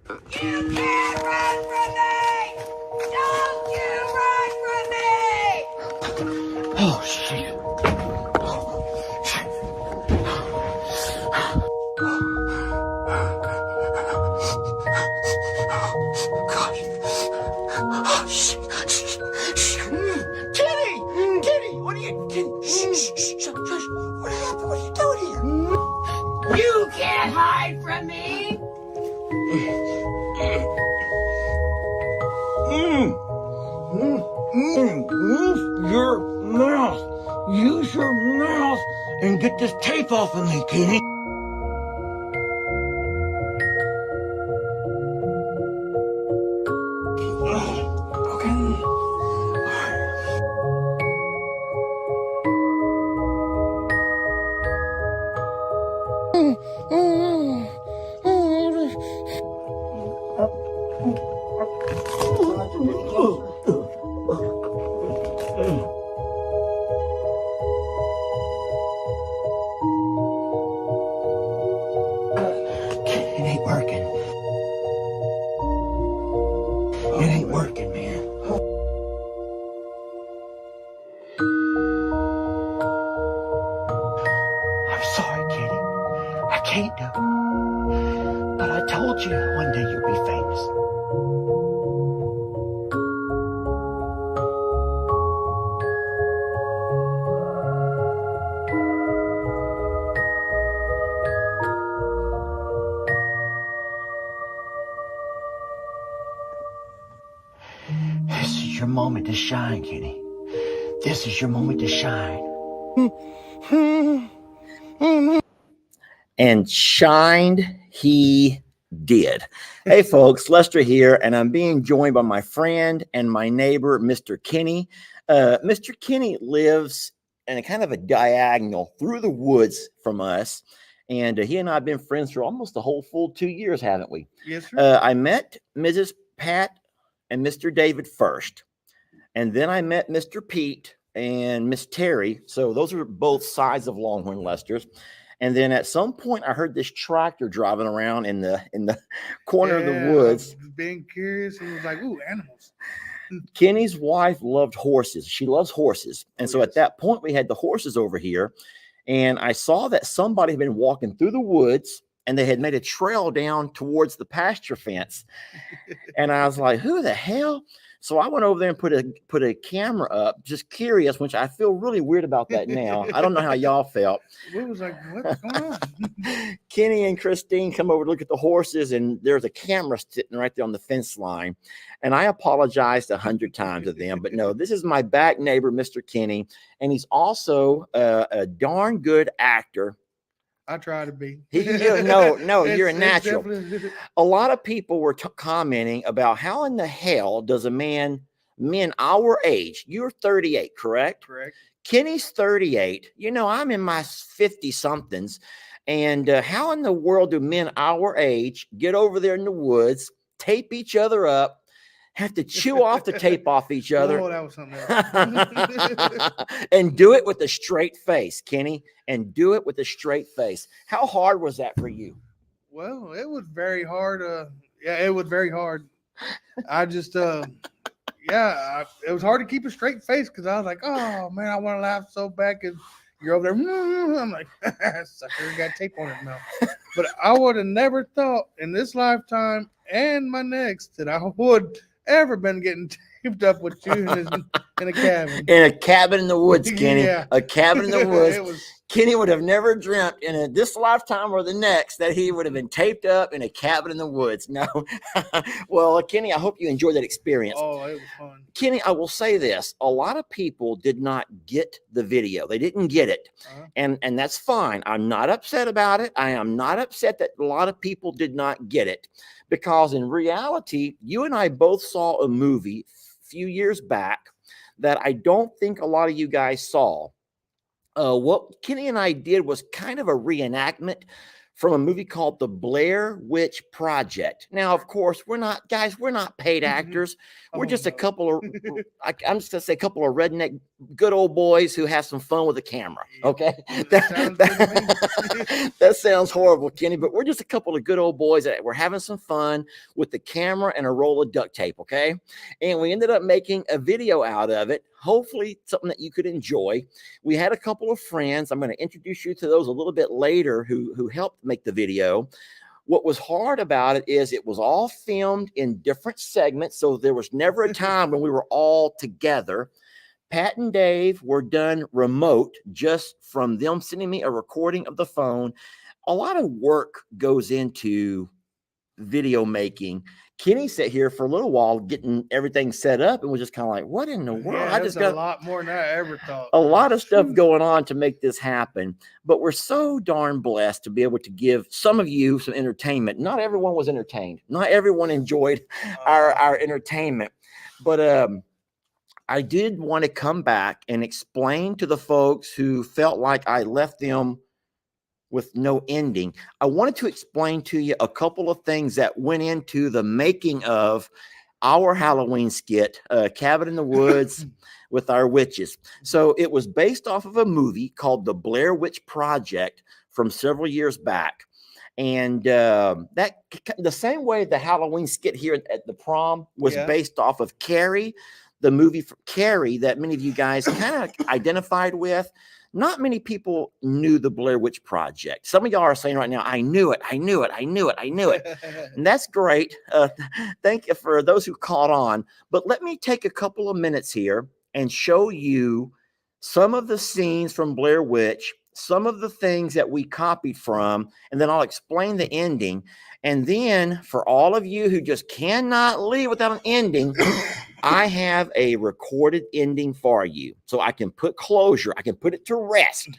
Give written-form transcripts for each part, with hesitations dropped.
You can't run from me! Don't you run from me! Oh, shit. Gosh. Oh, shit. Kitty! Kitty! What are you... Shh. What are you doing here? You can't hide from me! Move your mouth. Use your mouth and get this tape off of me, Kenny. It ain't working. It ain't working, man. I'm sorry, Kitty. I can't do it. But I told you one day you'd be famous. This is your moment to shine, Kenny. This is your moment to shine. And shined he did. Hey, folks, Lester here, and I'm being joined by my friend and my neighbor, Mr. Kenny. Mr. Kenny lives in a kind of a diagonal through the woods from us, and he and I have been friends for almost a whole full 2 years, haven't we? Yes, sir. I met Mrs. Pat and Mr. David first, and then I met Mr. Pete and Miss Terry. So those are both sides of Longhorn Lester's. And then at some point, I heard this tractor driving around in the corner of the woods. Being curious, and was like, "Ooh, animals." Kenny's wife loved horses. She loves horses, and so at that point, we had the horses over here, and I saw that somebody had been walking through the woods, and they had made a trail down towards the pasture fence, and I was like, "Who the hell?" So I went over there and put a camera up, just curious, which I feel really weird about that now. I don't know how y'all felt. It was like, "What's going on?" Kenny and Christine come over to look at the horses, and there's a camera sitting right there on the fence line. And I apologized 100 times to them, but no, this is my back neighbor, Mr. Kenny, and he's also a darn good actor. I try to be. No, you're a natural. A lot of people were commenting about how in the hell does men our age, you're 38, correct? Correct. Kenny's 38. You know, I'm in my 50 somethings. And how in the world do men our age get over there in the woods, tape each other up, have to chew off the tape off each other? Oh, that was something else. And do it with a straight face, Kenny. And do it with a straight face. How hard was that for you? Well, it was very hard. It was very hard. I just, it was hard to keep a straight face because I was like, "Oh man, I want to laugh so bad." Because you're over there, I'm like, "Sucker, got tape on his mouth." But I would have never thought in this lifetime and my next that I would ever been getting taped up with you in a cabin. In a cabin in the woods, Kenny. Yeah. A cabin in the woods. It was, Kenny would have never dreamt in this lifetime or the next that he would have been taped up in a cabin in the woods. No. Well, Kenny, I hope you enjoyed that experience. oh, it was fun. Kenny, I will say this. A lot of people did not get the video. They didn't get it. Uh-huh. And that's fine. I'm not upset about it. I am not upset that a lot of people did not get it. Because in reality, you and I both saw a movie a few years back that I don't think a lot of you guys saw. What Kenny and I did was kind of a reenactment from a movie called The Blair Witch Project. Now, of course, we're not paid actors. We're just a couple of, I'm just gonna say a couple of redneck, good old boys who have some fun with a camera. Okay. That sounds horrible, Kenny, but we're just a couple of good old boys that we're having some fun with the camera and a roll of duct tape. Okay. And we ended up making a video out of it. Hopefully something that you could enjoy. We had a couple of friends. I'm going to introduce you to those a little bit later who helped make the video. What was hard about it is it was all filmed in different segments. So there was never a time when we were all together. Pat and Dave were done remote, just from them sending me a recording of the phone. A lot of work goes into video making. Kenny sat here for a little while getting everything set up and was just kind of like, what in the world? Yeah, I just got a lot more than I ever thought. A lot of stuff going on to make this happen, but we're so darn blessed to be able to give some of you some entertainment. Not everyone was entertained. Not everyone enjoyed our entertainment, but I did want to come back and explain to the folks who felt like I left them with no ending. I wanted to explain to you a couple of things that went into the making of our Halloween skit, Cabin in the Woods with Our Witches. So it was based off of a movie called The Blair Witch Project from several years back. And that the same way the Halloween skit here at the prom was based off of Carrie, the movie for Carrie that many of you guys kind of identified with. Not many people knew the Blair Witch Project. Some of y'all are saying right now, I knew it. And that's great. Thank you for those who caught on. But let me take a couple of minutes here and show you some of the scenes from Blair Witch, some of the things that we copied from, and then I'll explain the ending. And then for all of you who just cannot leave without an ending, I have a recorded ending for you. So I can put closure. I can put it to rest.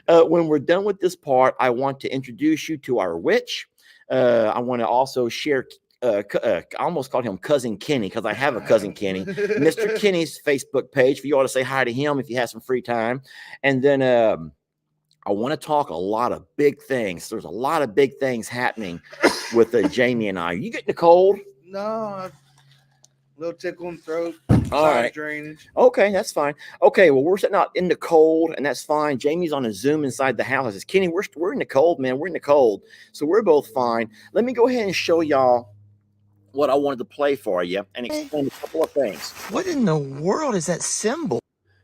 When we're done with this part, I want to introduce you to our witch. I want to also share, I almost called him Cousin Kenny because I have a Cousin Kenny. Mr. Kenny's Facebook page for you all to say hi to him if you have some free time. And then I want to talk a lot of big things. There's a lot of big things happening with Jamie and I. You getting a cold? No, little tickle in the throat. All right. Drainage. Okay, that's fine. Okay, well, we're sitting out in the cold, and that's fine. Jamie's on a Zoom inside the house. I says, Kenny, we're in the cold, man. We're in the cold. So we're both fine. Let me go ahead and show y'all what I wanted to play for you and explain a couple of things. What in the world is that symbol?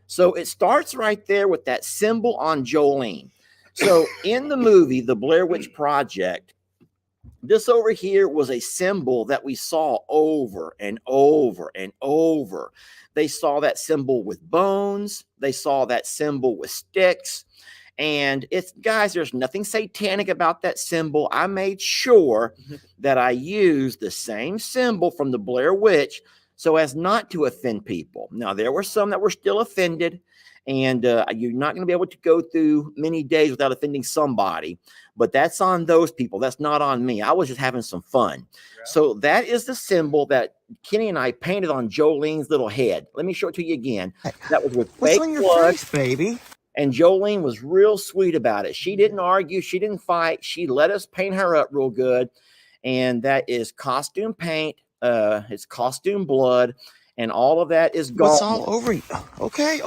So it starts right there with that symbol on Jolene. So in the movie, The Blair Witch Project, this over here was a symbol that we saw over and over and over. They saw that symbol with bones. They saw that symbol with sticks. And it's, guys, there's nothing satanic about that symbol. I made sure that I used the same symbol from the Blair Witch so as not to offend people. Now, there were some that were still offended. And you're not going to be able to go through many days without offending somebody. But that's on those people. That's not on me. I was just having some fun. Yeah. So that is the symbol that Kenny and I painted on Jolene's little head. Let me show it to you again. That was with fake blood. What's on your face, baby? And Jolene was real sweet about it. She didn't argue. She didn't fight. She let us paint her up real good. And that is costume paint. It's costume blood. And all of that is gone. What's all over you? Okay.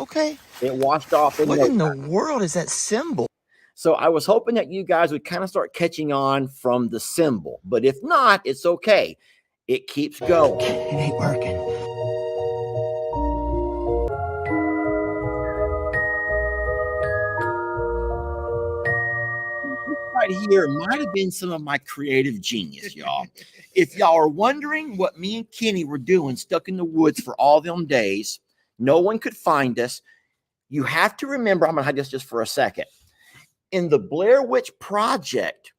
It washed off. What in the world is that symbol? So I was hoping that you guys would kind of start catching on from the symbol. But if not, it's okay. It keeps going. It ain't working. Right here might have been some of my creative genius, y'all. If y'all are wondering what me and Kenny were doing stuck in the woods for all them days, no one could find us. You have to remember, I'm going to hide this just for a second. In the Blair Witch Project,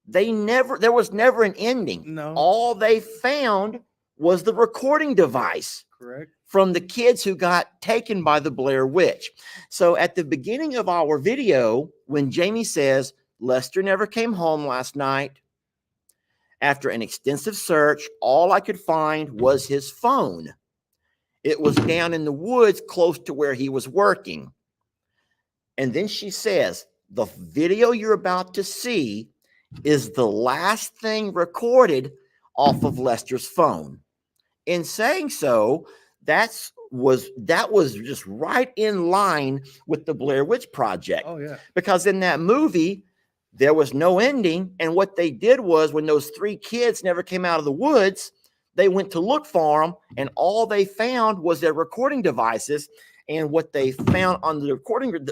there was never an ending. No. All they found was the recording device. Correct. From the kids who got taken by the Blair Witch. So at the beginning of our video, when Jamie says, Lester never came home last night, after an extensive search, all I could find was his phone. It was down in the woods close to where he was working. And then she says, the video you're about to see is the last thing recorded off of Lester's phone. In saying so, that was just right in line with the Blair Witch Project. Oh yeah. Because in that movie, there was no ending. And what they did was, when those 3 kids never came out of the woods, they went to look for them, and all they found was their recording devices. And what they found on the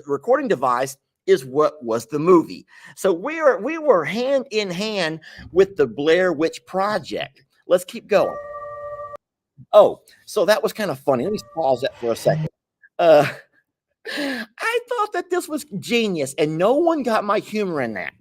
recording device is what was the movie. So we were hand in hand with the Blair Witch Project. Let's keep going. Oh, so that was kind of funny. Let me pause that for a second. I thought that this was genius, and no one got my humor in that.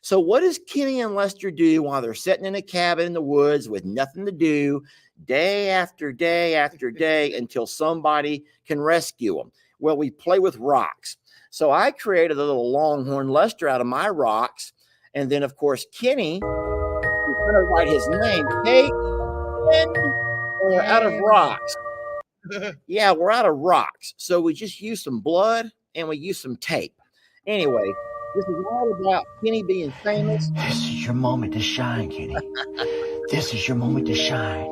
So what does Kenny and Lester do while they're sitting in a cabin in the woods with nothing to do, day after day after day, until somebody can rescue them? Well, we play with rocks. So I created a little Longhorn Lester out of my rocks. And then, of course, Kenny, we're going to write his name, we're out of rocks. Yeah, we're out of rocks. So we just use some blood and we use some tape. Anyway, this is all about Kenny being famous. This is your moment to shine, Kenny. This is your moment to shine.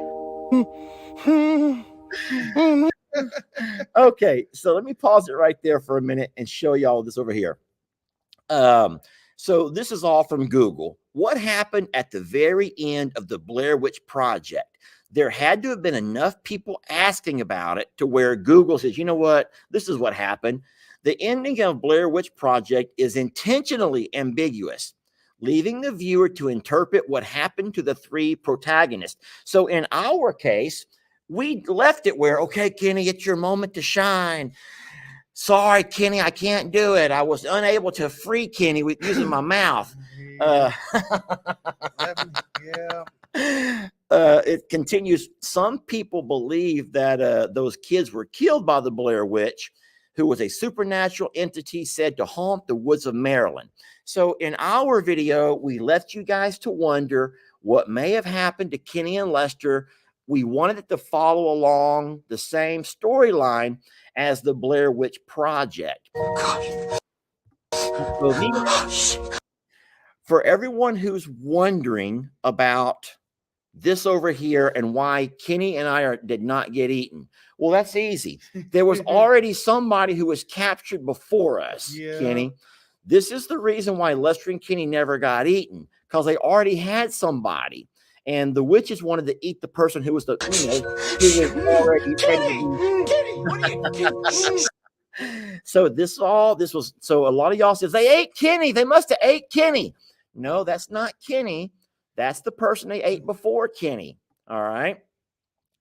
Okay, so let me pause it right there for a minute and show y'all this over here. So this is all from Google. What happened at the very end of the Blair Witch Project? There had to have been enough people asking about it to where Google says, you know what? This is what happened. The ending of Blair Witch Project is intentionally ambiguous, leaving the viewer to interpret what happened to the 3 protagonists. So in our case, we left it where, okay, Kenny, it's your moment to shine. Sorry, Kenny, I can't do it. I was unable to free Kenny with using my mouth. Yeah. It continues. Some people believe that those kids were killed by the Blair Witch, who was a supernatural entity said to haunt the woods of Maryland. So in our video, we left you guys to wonder what may have happened to Kenny and Lester. We wanted it to follow along the same storyline as the Blair Witch Project. For everyone who's wondering about this over here and why Kenny and I did not get eaten, well, that's easy. There was already somebody who was captured before us, Yeah. Kenny. This is the reason why Lester and Kenny never got eaten, because they already had somebody. And the witches wanted to eat the person who was who was already So so a lot of y'all says they ate Kenny. They must have ate Kenny. No, that's not Kenny. That's the person they ate before Kenny. All right.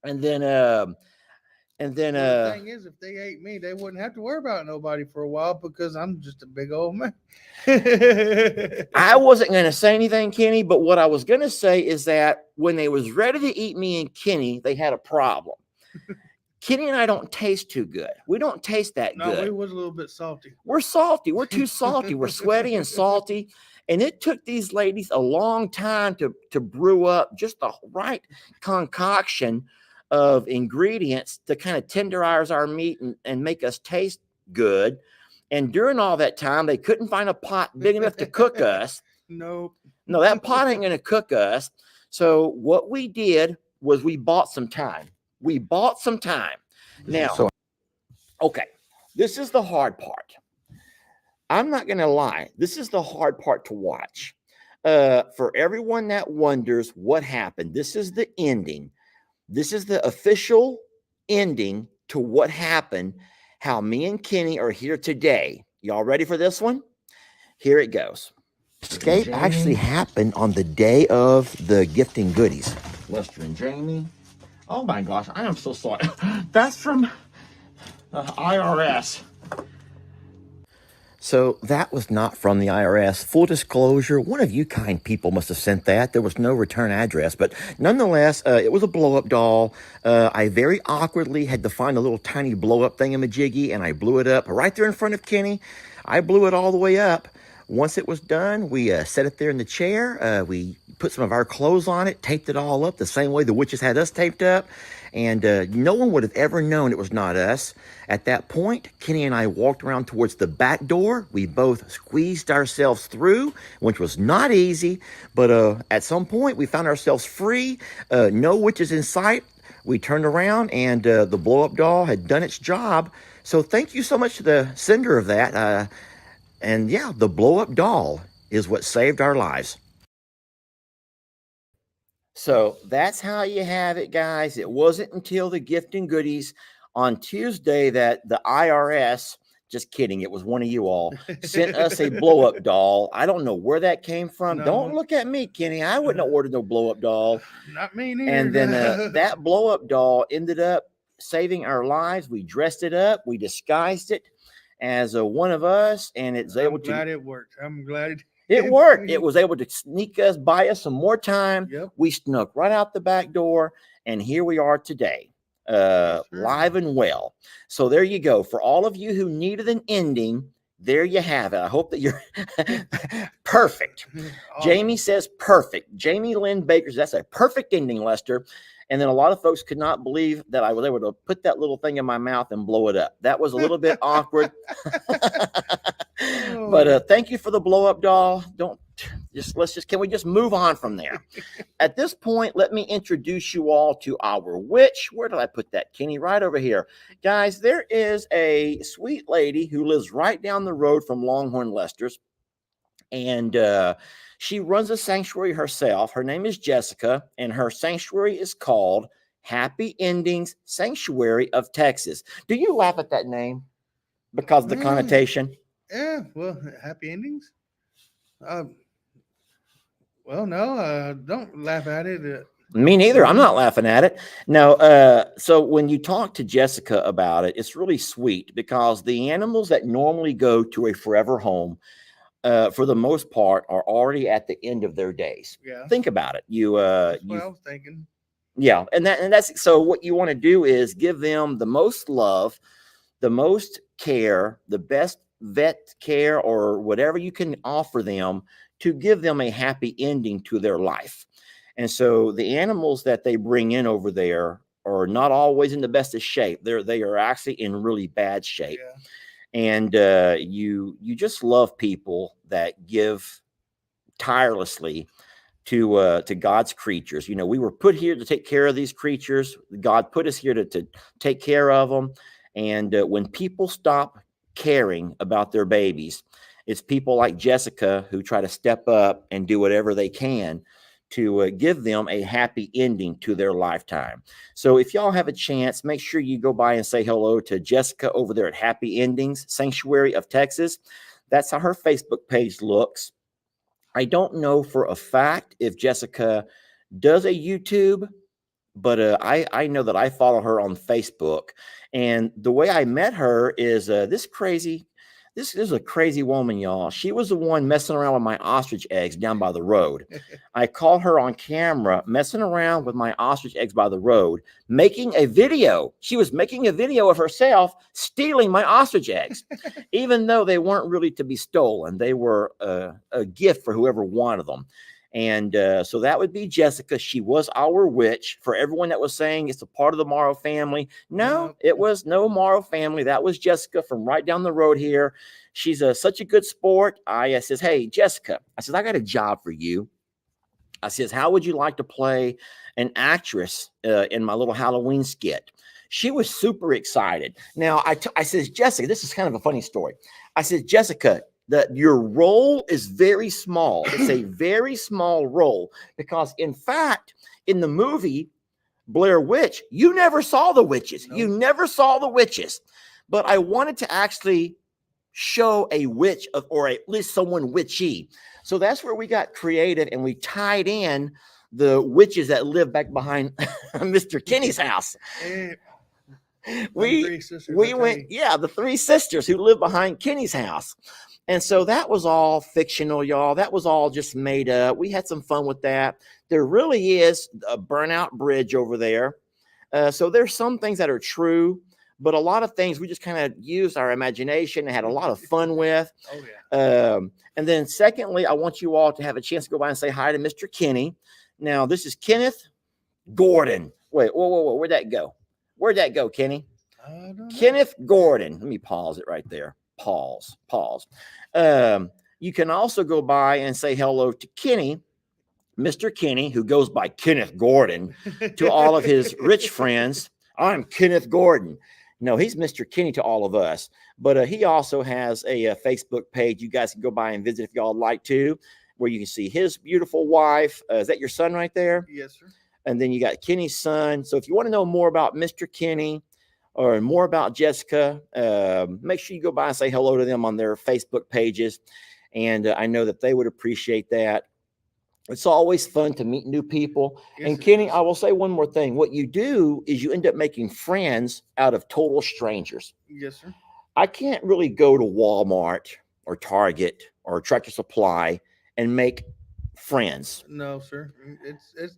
And then the thing is, if they ate me, they wouldn't have to worry about nobody for a while because I'm just a big old man. I wasn't going to say anything, Kenny, but what I was going to say is that when they was ready to eat me and Kenny, they had a problem. Kenny and I don't taste too good. We don't taste that good. No, we was a little bit salty. We're salty. We're too salty. We're sweaty and salty. And it took these ladies a long time to brew up just the right concoction of ingredients to kind of tenderize our meat and make us taste good. And during all that time, they couldn't find a pot big enough to cook us. Nope. No, that pot ain't going to cook us. So what we did was we bought some time. We bought some time. Now, okay, this is the hard part. I'm not going to lie. This is the hard part to watch. For everyone that wonders what happened, this is the ending. This is the official ending to what happened, how me and Kenny are here today. Y'all ready for this one? Here it goes. Escape actually happened on the day of the gifting goodies. Lester and Jamie. Oh my gosh, I am so sorry. That's from IRS. So that was not from the IRS. Full disclosure, one of you kind people must have sent that. There was no return address, but nonetheless, it was a blow-up doll. I very awkwardly had to find a little tiny blow-up thingamajiggy, and I blew it up right there in front of Kenny. I blew it all the way up. Once it was done, we set it there in the chair. We put some of our clothes on it, taped it all up the same way the witches had us taped up. And no one would have ever known it was not us. At that point, Kenny and I walked around towards the back door. We both squeezed ourselves through, which was not easy. But at some point, we found ourselves free. No witches in sight. We turned around, and the blow-up doll had done its job. So thank you so much to the sender of that. And yeah, the blow-up doll is what saved our lives. So that's how you have it, guys. It wasn't until the gift and goodies on Tuesday that the IRS, just kidding, it was one of you all, sent us a blow-up doll. I don't know where that came from. No. Don't look at me, Kenny. I wouldn't have ordered no blow-up doll. Not me neither. And then that blow-up doll ended up saving our lives. We dressed it up. We disguised it as one of us, and it's able to. I'm glad it worked. I'm glad it worked. It was able to sneak us, buy us some more time. Yep. We snuck right out the back door, and here we are today, live and well. So there you go. For all of you who needed an ending, there you have it. I hope that you're perfect. Jamie says perfect. Jamie Lynn Baker says that's a perfect ending, Lester. And then a lot of folks could not believe that I was able to put that little thing in my mouth and blow it up. That was a little bit awkward. But thank you for the blow up doll. Can we just move on from there? At this point, let me introduce you all to our witch. Where did I put that, Kenny? Right over here. Guys, there is a sweet lady who lives right down the road from Longhorn Lester's. And she runs a sanctuary herself. Her name is Jessica, and her sanctuary is called Happy Endings Sanctuary of Texas. Do you laugh at that name because of the connotation? Yeah, well, happy endings. Well, no, don't laugh at it. Me neither. I'm not laughing at it. No. So when you talk to Jessica about it, it's really sweet because the animals that normally go to a forever home, for the most part, are already at the end of their days. Yeah. Think about it. That's what I was thinking. Yeah, and that's so. What you want to do is give them the most love, the most care, the best vet care, or whatever you can offer them to give them a happy ending to their life. And so the animals that they bring in over there are not always in the best of shape. They are actually in really bad shape. Yeah. And you just love people that give tirelessly to God's creatures. You know, we were put here to take care of these creatures. God put us here to take care of them. And when people stop caring about their babies, it's people like Jessica who try to step up and do whatever they can to give them a happy ending to their lifetime. So if y'all have a chance, make sure you go by and say hello to Jessica over there at Happy Endings Sanctuary of Texas. That's how her Facebook page looks. I don't know for a fact if Jessica does a YouTube, but I know that I follow her on Facebook. And the way I met her is this is a crazy woman, y'all. She was the one messing around with my ostrich eggs down by the road. I caught her on camera messing around with my ostrich eggs by the road, making a video. She was making a video of herself stealing my ostrich eggs, even though they weren't really to be stolen. They were a gift for whoever wanted them. And so that would be Jessica. She was our witch. For everyone that was saying it's a part of the Morrow family, no, it was no Morrow family. That was Jessica from right down the road here. She's such a good sport. I says, hey, Jessica, I says, I got a job for you. I says, how would you like to play an actress in my little Halloween skit? She was super excited. Now, I says, Jessica, this is kind of a funny story. I said, Jessica, that your role is very small. It's a very small role because, in fact, in the movie Blair Witch, you never saw the witches. No. You never saw the witches. But I wanted to actually show a witch or at least someone witchy. So that's where we got creative and we tied in the witches that live back behind Mr. Kenny's house. We went, the three sisters who live behind Kenny's house. And so that was all fictional, y'all. That was all just made up. We had some fun with that. There really is a burnout bridge over there. So there's some things that are true, but a lot of things we just kind of used our imagination and had a lot of fun with. Oh yeah. And then secondly, I want you all to have a chance to go by and say hi to Mr. Kenny. Now, this is Kenneth Gordon. Wait, whoa. Where'd that go? Where'd that go, Kenny? I don't know. Kenneth Gordon. Let me pause it right there. Pause. You can also go by and say hello to Kenny, Mr. Kenny, who goes by Kenneth Gordon, to all of his rich friends. I'm Kenneth Gordon. No, he's Mr. Kenny to all of us. But he also has a Facebook page. You guys can go by and visit if y'all like to, where you can see his beautiful wife. Is that your son right there? Yes, sir. And then you got Kenny's son. So if you want to know more about Mr. Kenny or more about Jessica, make sure you go by and say hello to them on their Facebook pages. And I know that they would appreciate that. It's always fun to meet new people. Yes, And it Kenny, is. I will say one more thing. What you do is you end up making friends out of total strangers. Yes, sir. I can't really go to Walmart or Target or Tractor Supply and make friends. No, sir. It's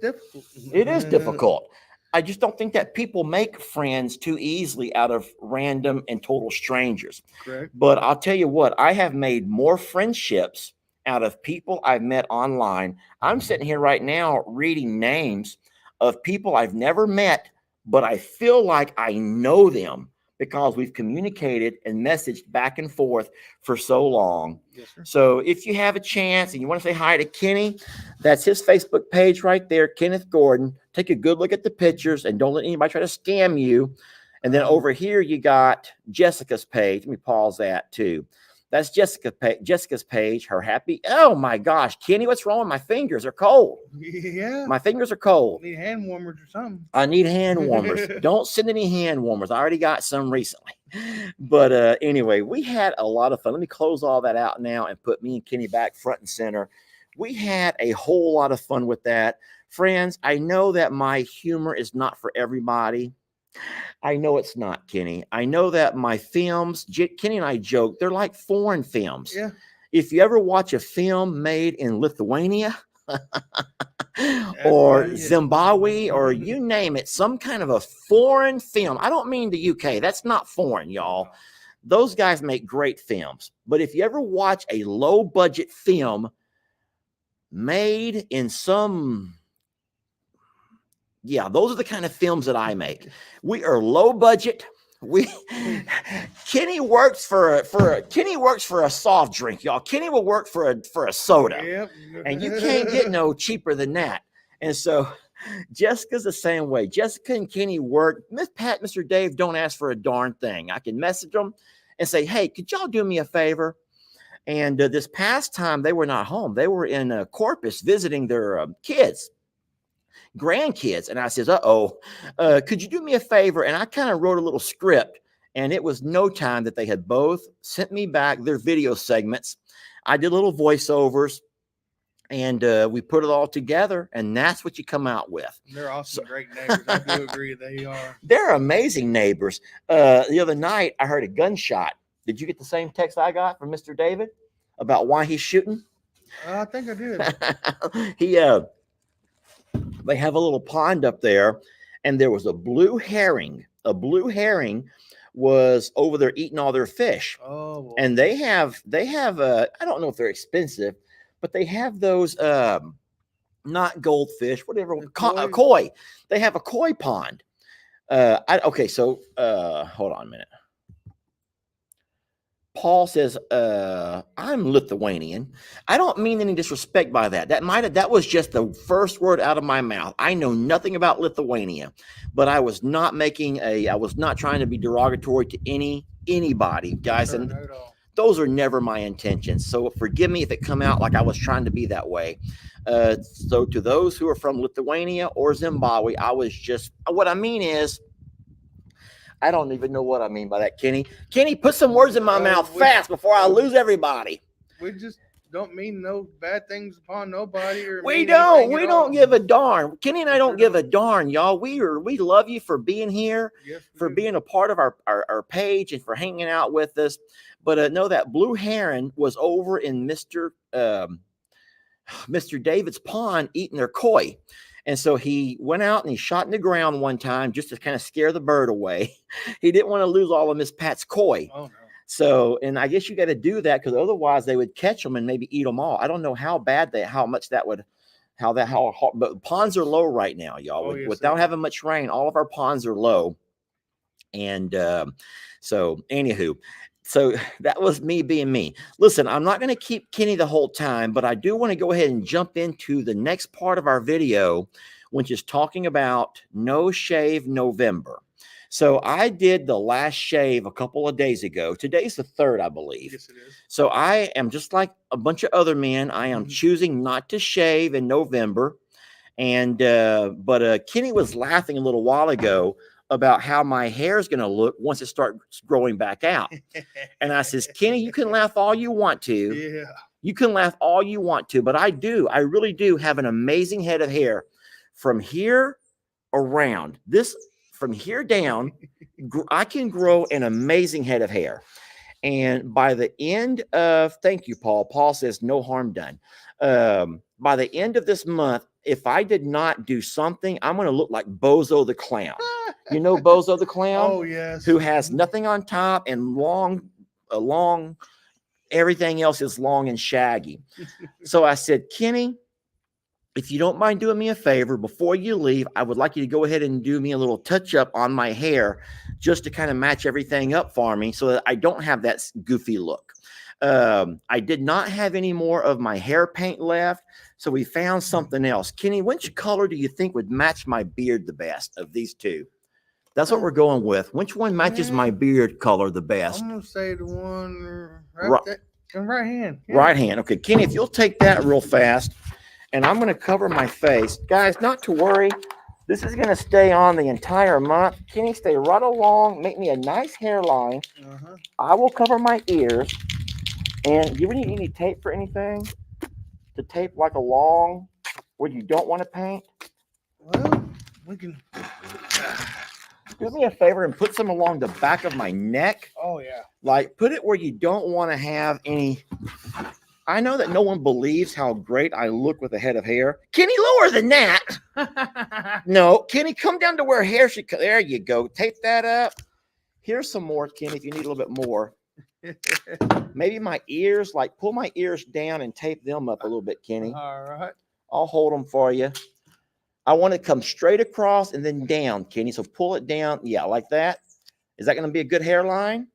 difficult. It is difficult. I just don't think that people make friends too easily out of random and total strangers. Correct. But I'll tell you what, I have made more friendships out of people I've met online. I'm sitting here right now reading names of people I've never met, but I feel like I know them because we've communicated and messaged back and forth for so long. Yes, sir. So if you have a chance and you want to say hi to Kenny, that's his Facebook page right there, Kenneth Gordon. Take a good look at the pictures and don't let anybody try to scam you. And then over here, you got Jessica's page. Let me pause that too. That's Jessica's page, her happy. Oh my gosh, Kenny, what's wrong with my fingers? They're cold. Yeah. My fingers are cold. Need hand warmers or something. I need hand warmers. Don't send any hand warmers. I already got some recently. But anyway, we had a lot of fun. Let me close all that out now and put me and Kenny back front and center. We had a whole lot of fun with that. Friends, I know that my humor is not for everybody. I know it's not, Kenny. I know that my films, Kenny and I joke, they're like foreign films. Yeah. If you ever watch a film made in Lithuania or right, yeah. Zimbabwe or you name it, some kind of a foreign film. I don't mean the UK. That's not foreign, y'all. Those guys make great films. But if you ever watch a low budget film made in some... Yeah, those are the kind of films that I make. We are low budget. Kenny works for a soft drink, y'all. Kenny will work for a soda. Yep. And you can't get no cheaper than that. And so Jessica's the same way. Jessica and Kenny work. Miss Pat, Mr. Dave don't ask for a darn thing. I can message them and say, hey, could y'all do me a favor? And this past time they were not home. They were in Corpus visiting their grandkids. And I says, could you do me a favor? And I kind of wrote a little script, and it was no time that they had both sent me back their video segments. I did little voiceovers, and we put it all together, and that's what you come out with. They're awesome, great neighbors. I do agree they are. They're amazing neighbors. The other night I heard a gunshot. Did you get the same text I got from Mr. David about why he's shooting? I think I did. They have a little pond up there, and there was a blue herring. A blue herring was over there eating all their fish. Oh, boy. And they have I don't know if they're expensive, but they have those not goldfish, whatever, a koi. They have a koi pond. Hold on a minute. Paul says, I'm Lithuanian. I don't mean any disrespect by that. That was just the first word out of my mouth. I know nothing about Lithuania, but I was not trying to be derogatory to anybody, guys. And those are never my intentions. So forgive me if it come out like I was trying to be that way. So to those who are from Lithuania or Zimbabwe, what I mean is, I don't even know what I mean by that, Kenny. Kenny, put some words in my mouth fast before I lose everybody. We just don't mean no bad things upon nobody. We don't give a darn. Kenny and I don't give a darn, y'all. We love you for being here, for being a part of our page and for hanging out with us. But know that blue heron was over in Mr. David's pond eating their koi. And so he went out and he shot in the ground one time just to kind of scare the bird away. He didn't want to lose all of Miss Pat's koi. Oh no. So, and I guess you got to do that because otherwise they would catch them and maybe eat them all. I don't know how much that would, but the ponds are low right now, y'all. Oh, yes, Without sir. having much rain, all of our ponds are low. And so, anywho, so that was me being me. Listen, I'm not going to keep Kenny the whole time, but I do want to go ahead and jump into the next part of our video, which is talking about No Shave November. So I did the last shave a couple of days ago. Today's the 3rd, I believe. Yes, it is. So I am just like a bunch of other men. I am choosing not to shave in November. And but Kenny was laughing a little while ago about how my hair is going to look once it starts growing back out. And I says, Kenny, you can laugh all you want to. Yeah. You can laugh all you want to, but I really do have an amazing head of hair from here around. From here down, I can grow an amazing head of hair. And by the end of, thank you, Paul says no harm done. By the end of this month, if I did not do something, I'm going to look like Bozo the Clown. You know Bozo the Clown? Oh, yes. Who has nothing on top and long, everything else is long and shaggy. So I said, Kenny, if you don't mind doing me a favor, before you leave, I would like you to go ahead and do me a little touch up on my hair just to kind of match everything up for me so that I don't have that goofy look. I did not have any more of my hair paint left, so we found something else. Kenny, which color do you think would match my beard the best of these two? That's what we're going with. Which one matches my beard color the best? I'm going to say the one Right hand. Yeah. Right hand. Okay, Kenny, if you'll take that real fast. And I'm going to cover my face. Guys, not to worry. This is going to stay on the entire month. Kenny, stay right along. Make me a nice hairline. I will cover my ears. And do you need any tape for anything? To tape like along where you don't want to paint? Well, we can. Do me a favor and put some along the back of my neck. Oh, yeah. Like, put it where you don't want to have any... I know that no one believes how great I look with a head of hair. Kenny, lower than that. No, Kenny, come down to where hair should come. There you go. Tape that up. Here's some more, Kenny, if you need a little bit more. Maybe my ears, like pull my ears down and tape them up a little bit, Kenny. All right. I'll hold them for you. I want to come straight across and then down, Kenny. So pull it down. Yeah, like that. Is that going to be a good hairline?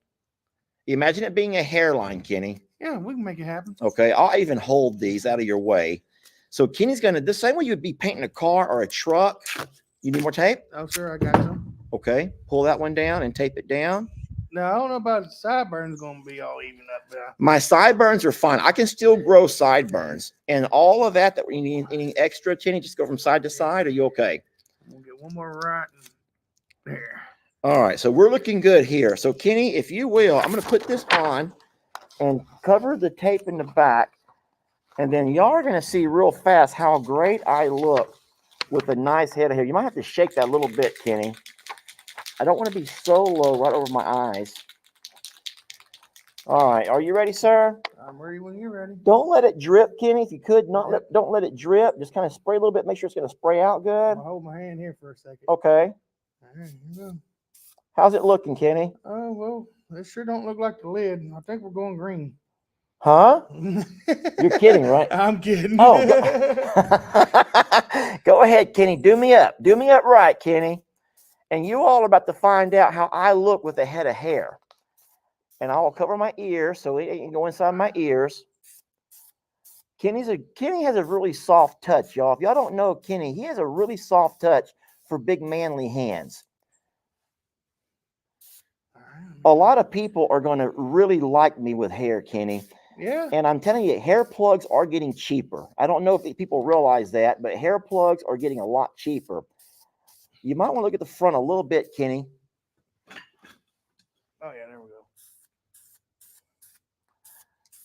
Imagine it being a hairline, Kenny. Yeah, we can make it happen. Okay, I'll even hold these out of your way. So Kenny's going to, the same way you'd be painting a car or a truck. You need more tape? Oh, sir, I got some. Okay, pull that one down and tape it down. Now, I don't know about the sideburns going to be all even up there. My sideburns are fine. I can still grow sideburns. And all of that we need, any extra, Kenny, just go from side to side. Are you okay? We'll get one more right there. All right, so we're looking good here. So Kenny, if you will, I'm going to put this on and cover the tape in the back. And then y'all are going to see real fast how great I look with a nice head of hair. You might have to shake that a little bit, Kenny. I don't want to be so low right over my eyes. All right, are you ready, sir? I'm ready when you're ready. Don't let it drip, Kenny. If you could, don't let it drip. Just kind of spray a little bit. Make sure it's going to spray out good. I'll hold my hand here for a second. Okay. All right, here we go. How's it looking, Kenny? Oh, well, this sure don't look like the lid. I think we're going green. Huh? You're kidding, right? I'm kidding. Oh, go ahead, Kenny. Do me up. Do me up right, Kenny. And you all are about to find out how I look with a head of hair. And I will cover my ears so it can go inside my ears. Kenny has a really soft touch, y'all. If y'all don't know Kenny, he has a really soft touch for big manly hands. A lot of people are going to really like me with hair, Kenny. Yeah. And I'm telling you, hair plugs are getting cheaper. I don't know if people realize that, but hair plugs are getting a lot cheaper. You might want to look at the front a little bit, Kenny. Oh, yeah, there we go.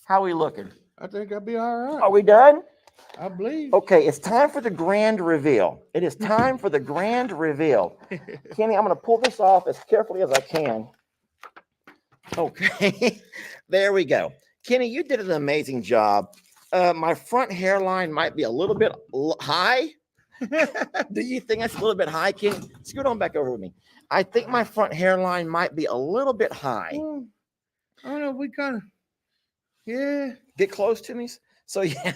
How are we looking? I think I'll be all right. Are we done? I believe. Okay, it's time for the grand reveal. It is time for the grand reveal. Kenny, I'm going to pull this off as carefully as I can. Okay, there we go. Kenny, you did an amazing job. My front hairline might be a little bit high. Do you think that's a little bit high, Kenny? Scoot on back over with me. I think my front hairline might be a little bit high. Well, I don't know. We kind of, yeah. Get close to me. So yeah.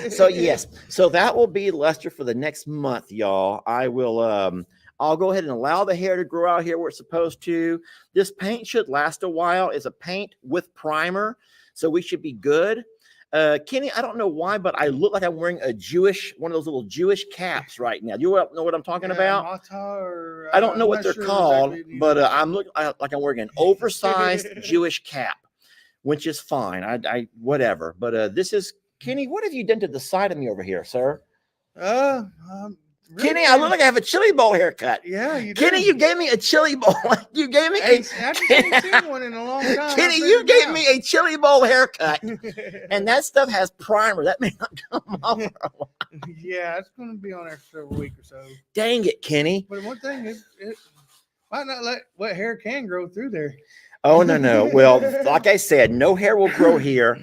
So yes. So that will be Lester for the next month, y'all. I will I'll go ahead and allow the hair to grow out here where it's supposed to. This paint should last a while. It's a paint with primer, so we should be good. Kenny, I don't know why, but I look like I'm wearing a one of those little Jewish caps right now. You know what I'm talking about? Or, I don't know I'm what not they're sure called, exactly but I'm looking like I'm wearing an oversized Jewish cap, which is fine. I whatever. But this is Kenny. What have you done to the side of me over here, sir? Really, Kenny, I look like I have a chili bowl haircut. Yeah, you Kenny, did. you gave me a chili bowl. You gave me I just haven't seen one in a long time. Kenny, you gave me a chili bowl haircut, and that stuff has primer. That may not come off. Yeah, it's going to be on there for a week or so. Dang it, Kenny. But one thing is, it might not let what hair can grow through there. Oh, no. Well, like I said, no hair will grow here.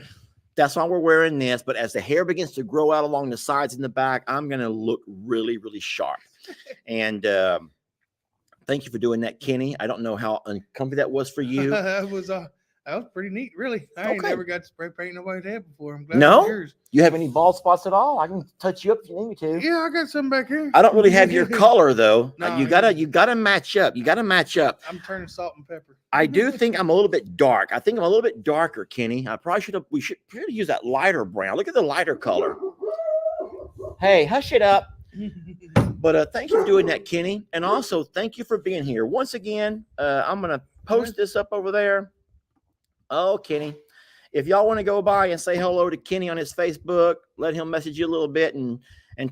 That's why we're wearing this. But as the hair begins to grow out along the sides and the back, I'm going to look really, really sharp. And thank you for doing that, Kenny. I don't know how uncomfortable that was for you. That was pretty neat, really. I ain't Okay. never got to spray paint nobody's head before. I'm glad No? it's yours. You have any bald spots at all? I can touch you up if you need me to. Yeah, I got some back here. I don't really have your color though. No, you gotta match up. You gotta match up. I'm turning salt and pepper. I do think I'm a little bit dark. I think I'm a little bit darker, Kenny. We should really use that lighter brown. Look at the lighter color. Hey, hush it up. But thank you for doing that, Kenny. And also thank you for being here. Once again, I'm gonna post this up over there. Oh, Kenny. If y'all want to go by and say hello to Kenny on his Facebook, let him message you a little bit and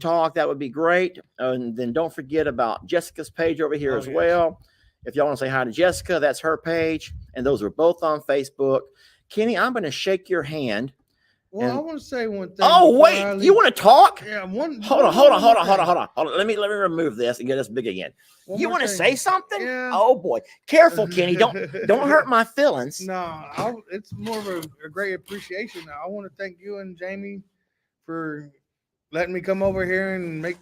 talk, that would be great. And then don't forget about Jessica's page over here as well. If y'all want to say hi to Jessica, that's her page. And those are both on Facebook. Kenny, I'm going to shake your hand. Well, And- I want to say one thing. Oh, before I wait. leave. You want to talk? Yeah, Hold on. Let me remove this and get us big again. One You more want to thing. say something? Yeah. Oh boy. Careful, Kenny. Don't hurt my feelings. No, it's more of a great appreciation. I want to thank you and Jamie for letting me come over here and make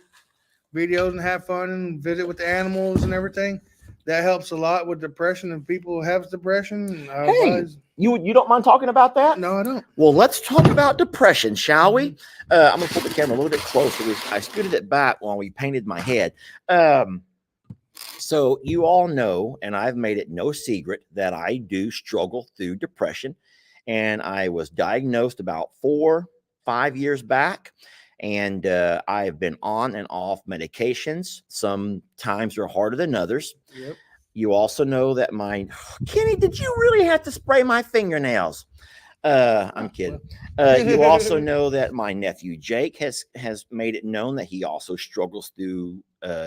videos and have fun and visit with the animals and everything. That helps a lot with depression and people who have depression. Hey, you don't mind talking about that? No, I don't. Well, let's talk about depression, shall we? I'm going to pull the camera a little bit closer. I scooted it back while we painted my head. So you all know, and I've made it no secret, that I do struggle through depression. And I was diagnosed about 4-5 years back. And I've been on and off medications. Some times are harder than others. Yep. You also know that Kenny, did you really have to spray my fingernails? I'm kidding. You also know that my nephew Jake has made it known that he also struggles through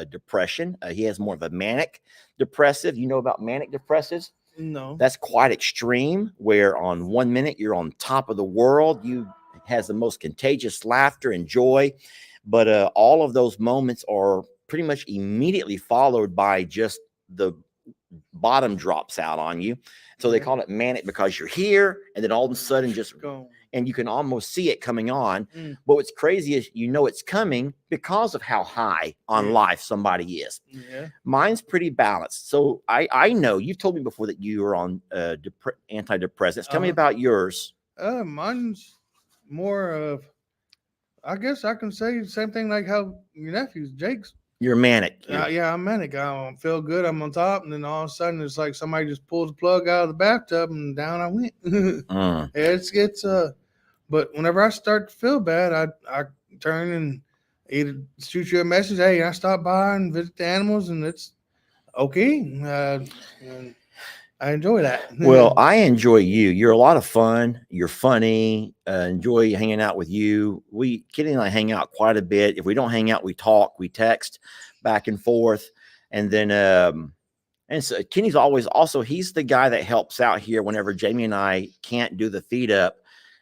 depression. He has more of a manic depressive. You know about manic depressives? No. That's quite extreme, where on 1 minute you're on top of the world. You has the most contagious laughter and joy. But all of those moments are pretty much immediately followed by just the bottom drops out on you. So they call it manic because you're here and then all of a sudden just Go. and you can almost see it coming on. Mm. But what's crazy is you know it's coming because of how high on life somebody is. Yeah. Mine's pretty balanced. So I know you've told me before that you are on antidepressants. Tell me about yours. Mine's more of, I guess I can say the same thing like how your nephew's, Jake's. You're manic. Yeah, I'm manic. I don't feel good. I'm on top, and then all of a sudden it's like somebody just pulls the plug out of the bathtub, and down I went. It's but whenever I start to feel bad, I turn and either shoot you a message. Hey, I stop by and visit the animals, and it's okay. And I enjoy that. Well, I enjoy you. You're a lot of fun. You're funny. Enjoy hanging out with you. Kitty and I hang out quite a bit. If we don't hang out, we talk, we text back and forth. And then, and so Kenny's always also, he's the guy that helps out here whenever Jamie and I can't do the feed up.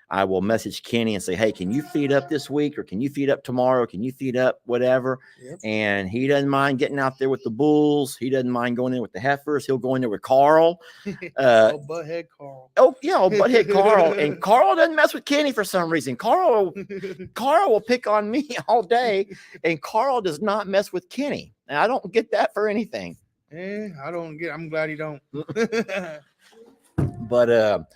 I will message Kenny and say, hey, can you feed up this week, or can you feed up tomorrow? Can you feed up whatever? Yep. And he doesn't mind getting out there with the bulls. He doesn't mind going in with the heifers. He'll go in there with Carl. Oh, butthead Carl. Oh, yeah, old butthead Carl. And Carl doesn't mess with Kenny for some reason. Carl will pick on me all day, and Carl does not mess with Kenny. And I don't get that for anything. I'm glad he don't. But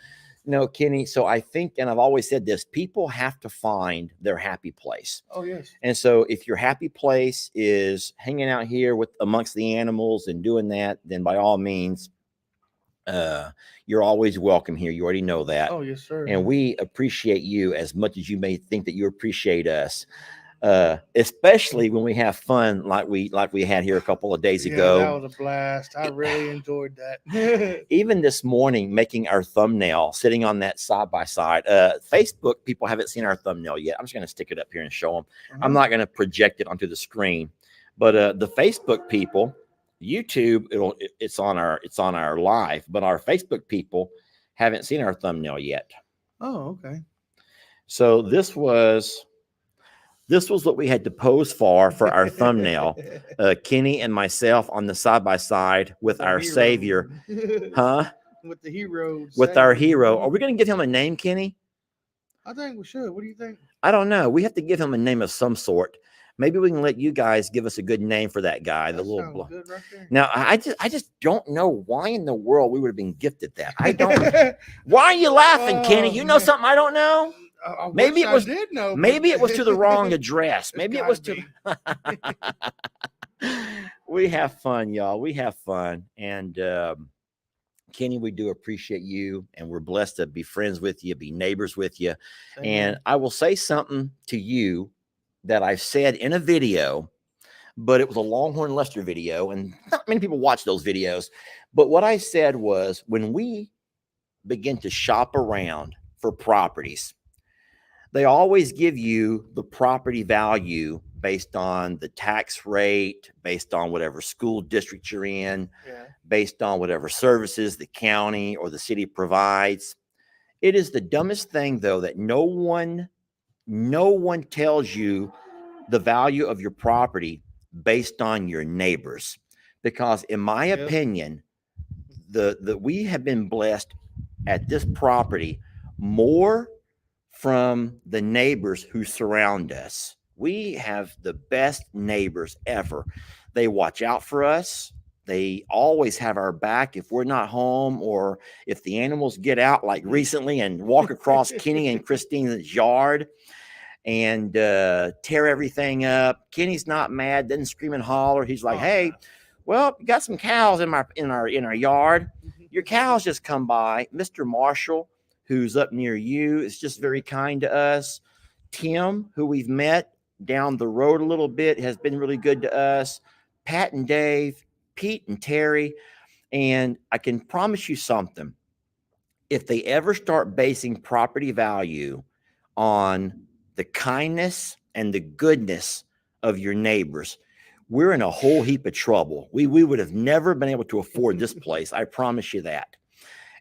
no, Kenny. So I think, and I've always said this, people have to find their happy place. Oh, yes. And so if your happy place is hanging out here with amongst the animals and doing that, then by all means, you're always welcome here. You already know that. Oh, yes, sir. And we appreciate you as much as you may think that you appreciate us. Especially when we have fun like we had here a couple of days ago. That was a blast. I really enjoyed that. Even this morning, making our thumbnail, sitting on that side by side. Facebook people haven't seen our thumbnail yet. I'm just going to stick it up here and show them. I'm not going to project it onto the screen, but the Facebook people, YouTube, it's on our live, but our Facebook people haven't seen our thumbnail yet. Oh, okay. So this was what we had to pose for our thumbnail. Kenny and myself on the side by side with our hero. Savior, huh? With the hero. With our hero. Are we going to give him a name, Kenny? I think we should. What do you think? I don't know. We have to give him a name of some sort. Maybe we can let you guys give us a good name for that guy. That the little good right there. Now, I just don't know why in the world we would have been gifted that. I don't. Why are you laughing, Kenny? You know man. something I don't know? Maybe it was. Did know, maybe it was to the wrong address. Maybe it was to. We have fun, y'all. We have fun, and Kenny, we do appreciate you, and we're blessed to be friends with you, be neighbors with you. And I will say something to you that I've said in a video, but it was a Longhorn Lester video, and not many people watch those videos. But what I said was, when we begin to shop around for properties, they always give you the property value based on the tax rate, based on whatever school district you're in, based on whatever services the county or the city provides. It is the dumbest thing, though, that no one tells you the value of your property based on your neighbors. Because in my opinion, we have been blessed at this property more from the neighbors who surround us. We have the best neighbors ever. They watch out for us. They always have our back if we're not home, or if the animals get out like recently and walk across Kenny and Christina's yard and tear everything up. Kenny's not mad, doesn't scream and holler. He's like, hey, well, you got some cows in our yard. Your cows just come by. Mr. Marshall, who's up near you, is just very kind to us. Tim, who we've met down the road a little bit, has been really good to us. Pat and Dave, Pete and Terry. And I can promise you something. If they ever start basing property value on the kindness and the goodness of your neighbors, we're in a whole heap of trouble. We would have never been able to afford this place. I promise you that.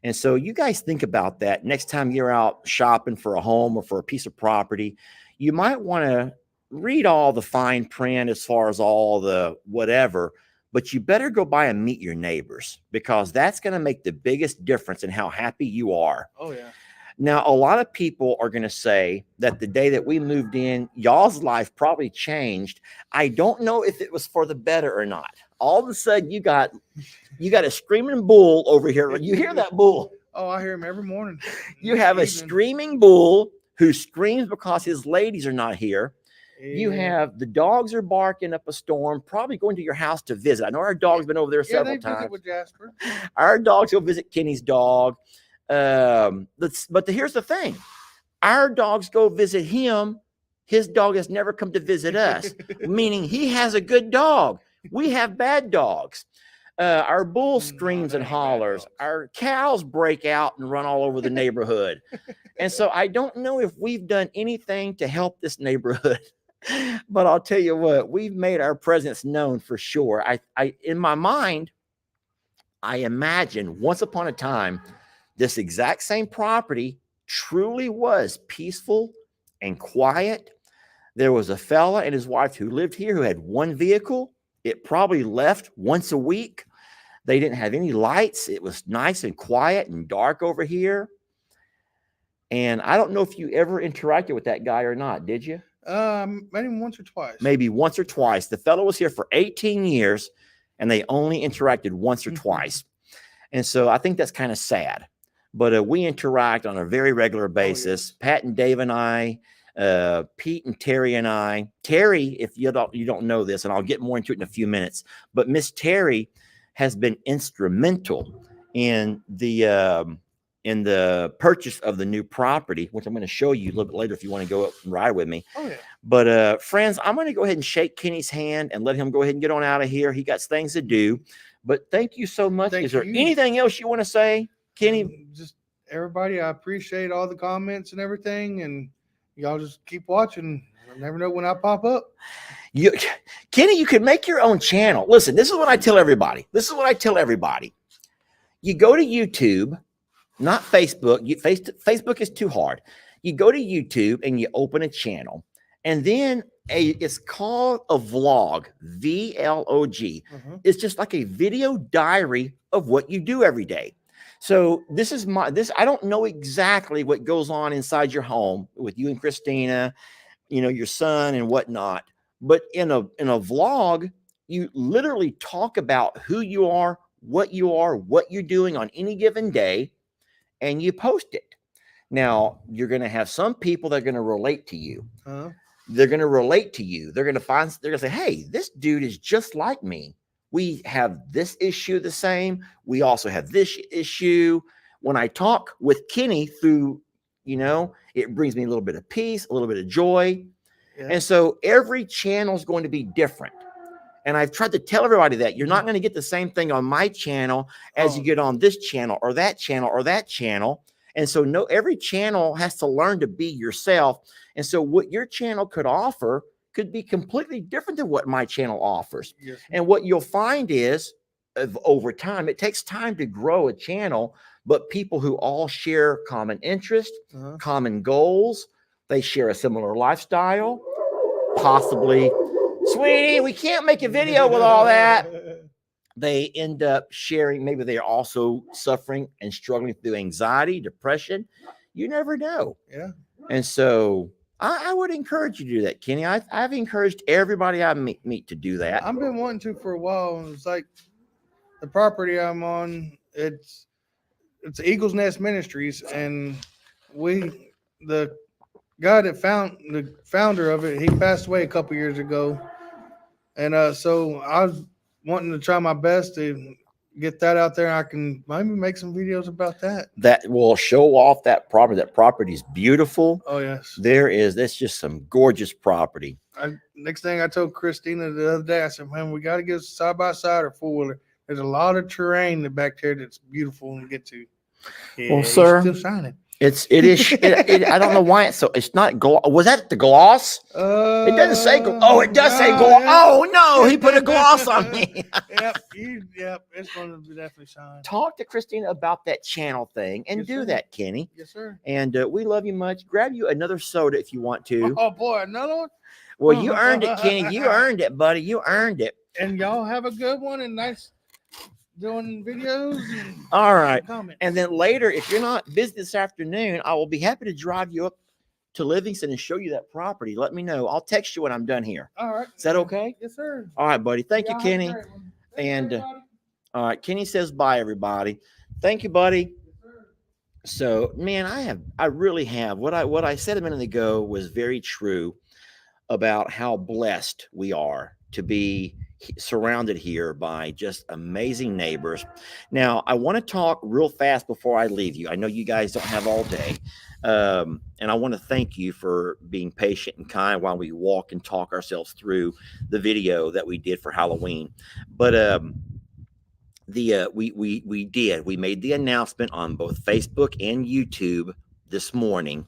And so you guys think about that next time you're out shopping for a home or for a piece of property. You might want to read all the fine print as far as all the whatever, but you better go by and meet your neighbors, because that's going to make the biggest difference in how happy you are. Oh, yeah. Now, a lot of people are going to say that the day that we moved in, y'all's life probably changed. I don't know if it was for the better or not. All of a sudden, you got a screaming bull over here. You hear that bull? Oh, I hear him every morning. You have a screaming bull who screams because his ladies are not here. Yeah. You have the dogs are barking up a storm, probably going to your house to visit. I know our dog's been over there several times. Visit with Jasper. Our dogs will visit Kenny's dog. But here's the thing. Our dogs go visit him. His dog has never come to visit us, meaning he has a good dog. We have bad dogs. Our bull screams and hollers. Our cows break out and run all over the neighborhood. And so I don't know if we've done anything to help this neighborhood, but I'll tell you what, we've made our presence known for sure. I in my mind, I imagine once upon a time, this exact same property truly was peaceful and quiet. There was a fella and his wife who lived here who had one vehicle. It probably left once a week. They didn't have any lights. It was nice and quiet and dark over here. And I don't know if you ever interacted with that guy or not, did you? Maybe once or twice. Maybe once or twice. The fellow was here for 18 years and they only interacted once or twice. And so I think that's kind of sad. But we interact on a very regular basis. Oh, yes. Pat and Dave and I, Pete and Terry and I. Terry, if you don't know this, and I'll get more into it in a few minutes, but Miss Terry has been instrumental in the purchase of the new property, which I'm going to show you a little bit later if you want to go up and ride with me. Oh, yeah. But friends, I'm going to go ahead and shake Kenny's hand and let him go ahead and get on out of here. He got things to do. But thank you so much. Is there anything else you want to say, Kenny? Just everybody, I appreciate all the comments and everything, and y'all just keep watching. You'll never know when I pop up. Kenny, you can make your own channel. Listen, this is what I tell everybody. You go to YouTube, not Facebook. Facebook is too hard. You go to YouTube and you open a channel, and then it's called a vlog, VLOG. It's just like a video diary of what you do every day. So I don't know exactly what goes on inside your home with you and Christina, your son and whatnot. But in a vlog, you literally talk about who you are, what you're doing on any given day, and you post it. Now, you're going to have some people that are going to relate to you. They're going to relate to you. They're going to say, hey, this dude is just like me. We have this issue the same. We also have this issue. When I talk with Kenny through, it brings me a little bit of peace, a little bit of joy. Yeah. And so every channel is going to be different. And I've tried to tell everybody that you're not going to get the same thing on my channel as you get on this channel or that channel or that channel. And so every channel has to learn to be yourself. And so what your channel could offer could be completely different than what my channel offers. Yes. And what you'll find is over time, it takes time to grow a channel, but people who all share common interests, common goals, they share a similar lifestyle, possibly, sweetie, we can't make a video with all that. They end up sharing, maybe they're also suffering and struggling through anxiety, depression. You never know. Yeah. And so I would encourage you to do that, Kenny. I've encouraged everybody I meet to do that. I've been wanting to for a while. It's like the property I'm on, it's Eagle's Nest Ministries, and the guy that the founder of it, he passed away a couple years ago. And so I was wanting to try my best to get that out there. I can maybe make some videos about that. That will show off that property. That property is beautiful. Oh, yes. That's just some gorgeous property. Next thing I told Christina the other day, I said, man, we got to get side-by-side or four-wheeler. There's a lot of terrain back there that's beautiful to get to. Yeah, well, sir, still shining. It is. I don't know why it's not gloss. Was that the gloss? It doesn't say. It does say gloss. Yeah. Oh no, he put a gloss on me. Yep, it's going to definitely shine. Talk to Christina about that channel thing and do that, Kenny. Yes, sir. And we love you much. Grab you another soda if you want to. Oh boy, another one. Well, you earned it, Kenny. You earned it, buddy. You earned it. And y'all have a good one and nice. Doing videos. All right. Comments. And then later, if you're not busy this afternoon, I will be happy to drive you up to Livingston and show you that property. Let me know. I'll text you when I'm done here. All right. Is that okay? Yes, sir. All right, buddy. Thank you, Kenny. And all right, Kenny says bye, everybody. Thank you, buddy. Yes, sir. So, man, I really have what I said a minute ago was very true about how blessed we are to be surrounded here by just amazing neighbors. Now, I want to talk real fast before I leave you. I know you guys don't have all day. And I want to thank you for being patient and kind while we walk and talk ourselves through the video that we did for Halloween. But we made the announcement on both Facebook and YouTube this morning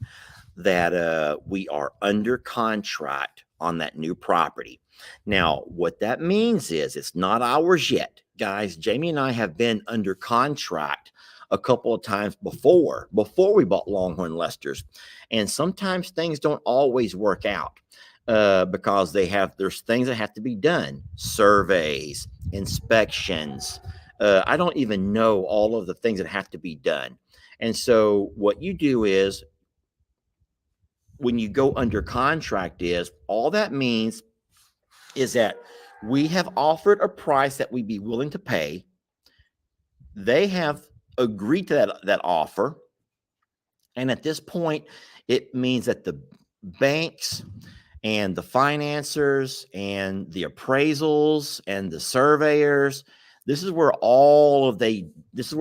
that we are under contract on that new property. Now, what that means is it's not ours yet. Guys, Jamie and I have been under contract a couple of times before we bought Longhorn Lester's. And sometimes things don't always work out because there's things that have to be done, surveys, inspections. I don't even know all of the things that have to be done. And so what you do is when you go under contract is all that means is that we have offered a price that we'd be willing to pay. They have agreed to that offer. And at this point, it means that the banks and the financiers and the appraisals and the surveyors, this is where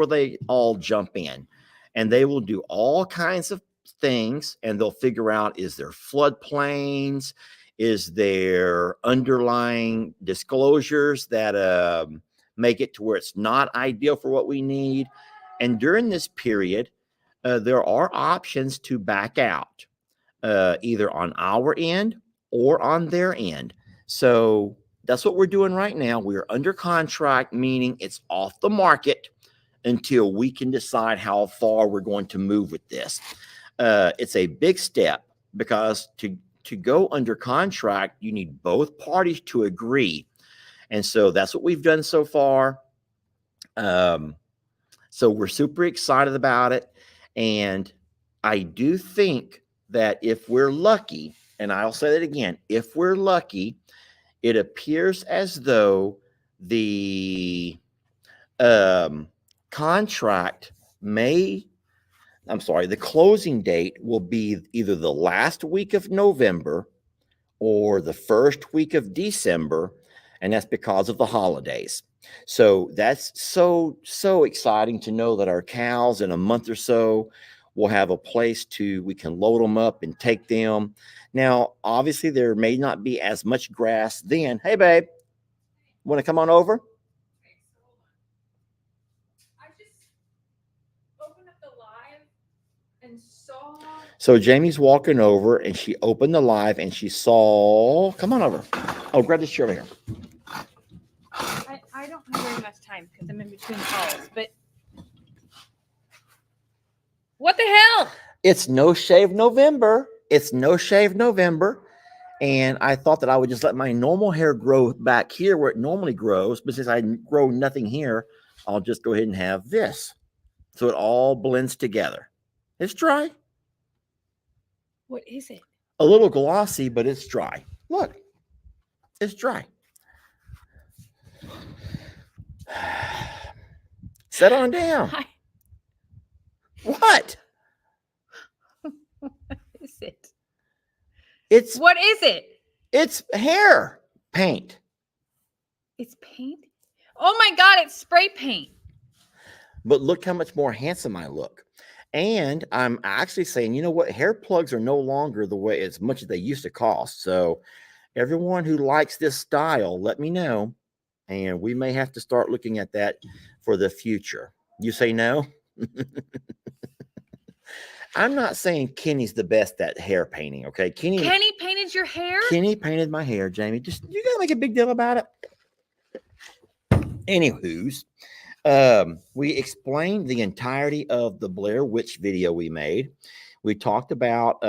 they all jump in, and they will do all kinds of things, and they'll figure out, is there floodplains? Is there underlying disclosures that make it to where it's not ideal for what we need? And during this period, there are options to back out, either on our end or on their end. So that's what we're doing right now. We are under contract, meaning it's off the market until we can decide how far we're going to move with this. It's a big step because to go under contract, you need both parties to agree. And so that's what we've done so far. So we're super excited about it. And I do think that if we're lucky, and I'll say that again, if we're lucky, it appears as though the contract the closing date will be either the last week of November or the first week of December, and that's because of the holidays. So that's so exciting to know that our cows in a month or so will have a place we can load them up and take them. Now, obviously, there may not be as much grass then. Hey, babe, want to come on over? I just opened up the live and saw. So Jamie's walking over, and she opened the live, and she saw. Come on over. Oh, grab this chair over here. I don't have very much time because I'm in between calls, but what the hell? It's No Shave November. And I thought that I would just let my normal hair grow back here where it normally grows. But since I grow nothing here, I'll just go ahead and have this. So it all blends together. It's dry. What is it? A little glossy, but it's dry. Look, it's dry. Sit on down. What? What is it? It's What is it? It's hair paint. It's paint? Oh my God, it's spray paint. But look how much more handsome I look. And I'm actually saying, you know what? Hair plugs are no longer the way as much as they used to cost. So everyone who likes this style, let me know. And we may have to start looking at that for the future. You say no? I'm not saying Kenny's the best at hair painting, okay? Kenny painted your hair? Kenny painted my hair, Jamie. Just you gotta make a big deal about it. Anywho's, we explained the entirety of the Blair Witch video we made. We talked about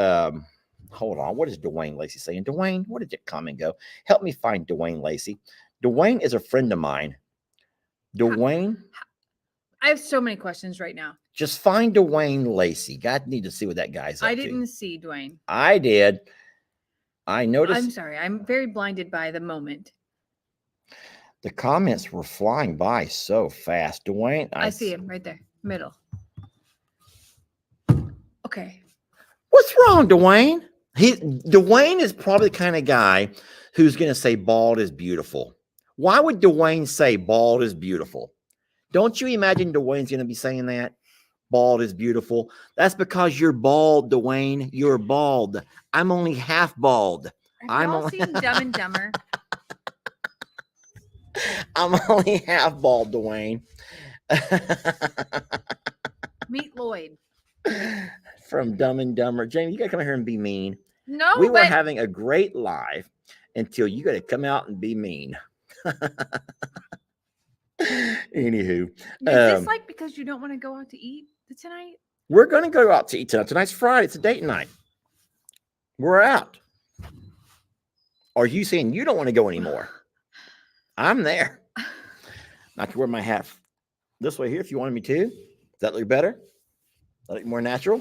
hold on, what is Dwayne Lacey saying? Dwayne, where did it come and go? Help me find Dwayne Lacey. Dwayne is a friend of mine. Dwayne, I have so many questions right now. just find Dwayne Lacey. God need to see what that guy's up I to. didn't see Dwayne. I did. I noticed. I'm sorry. I'm very blinded by the moment. The comments were flying by so fast. Dwayne, I see him right there, middle. Okay. What's wrong, Dwayne? Dwayne is probably the kind of guy who's going to say bald is beautiful. Why would Dwayne say bald is beautiful? Don't you imagine Dwayne's going to be saying that? Bald is beautiful. That's because you're bald, Dwayne. You're bald. I'm only half bald. Have y'all seen Dumb and Dumber? I'm only half bald, Dwayne. Meet Lloyd. From Dumb and Dumber. Jamie, you got to come here and be mean. No, we were having a great live until you got to come out and be mean. Anywho, Is this um, like because you don't want to go out to eat tonight? we're going to go out to eat tonight. Tonight's Friday. It's a date night. We're out. Are you saying you don't want to go anymore? I'm there. I can wear my hat this way here if you wanted me to. Does that look better? Does that look more natural?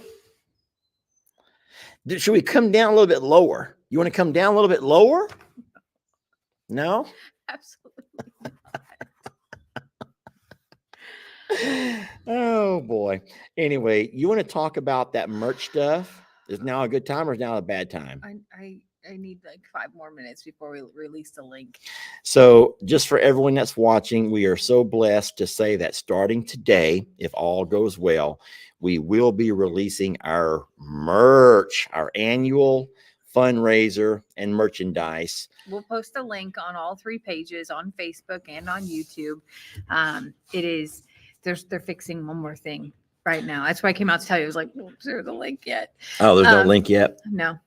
Should we come down a little bit lower? You want to come down a little bit lower? No? Absolutely. Oh boy. Anyway, you want to talk about that merch stuff? Is now a good time or is now a bad time? I need like 5 more minutes before we release the link. So, just for everyone that's watching, we are so blessed to say that starting today, if all goes well, we will be releasing our merch, our annual fundraiser and merchandise. We'll post a link on all 3 pages on Facebook and on YouTube. They're fixing one more thing right now. That's why I came out to tell you. I was like, "Well, is there the link yet?" Oh, there's no link yet. No,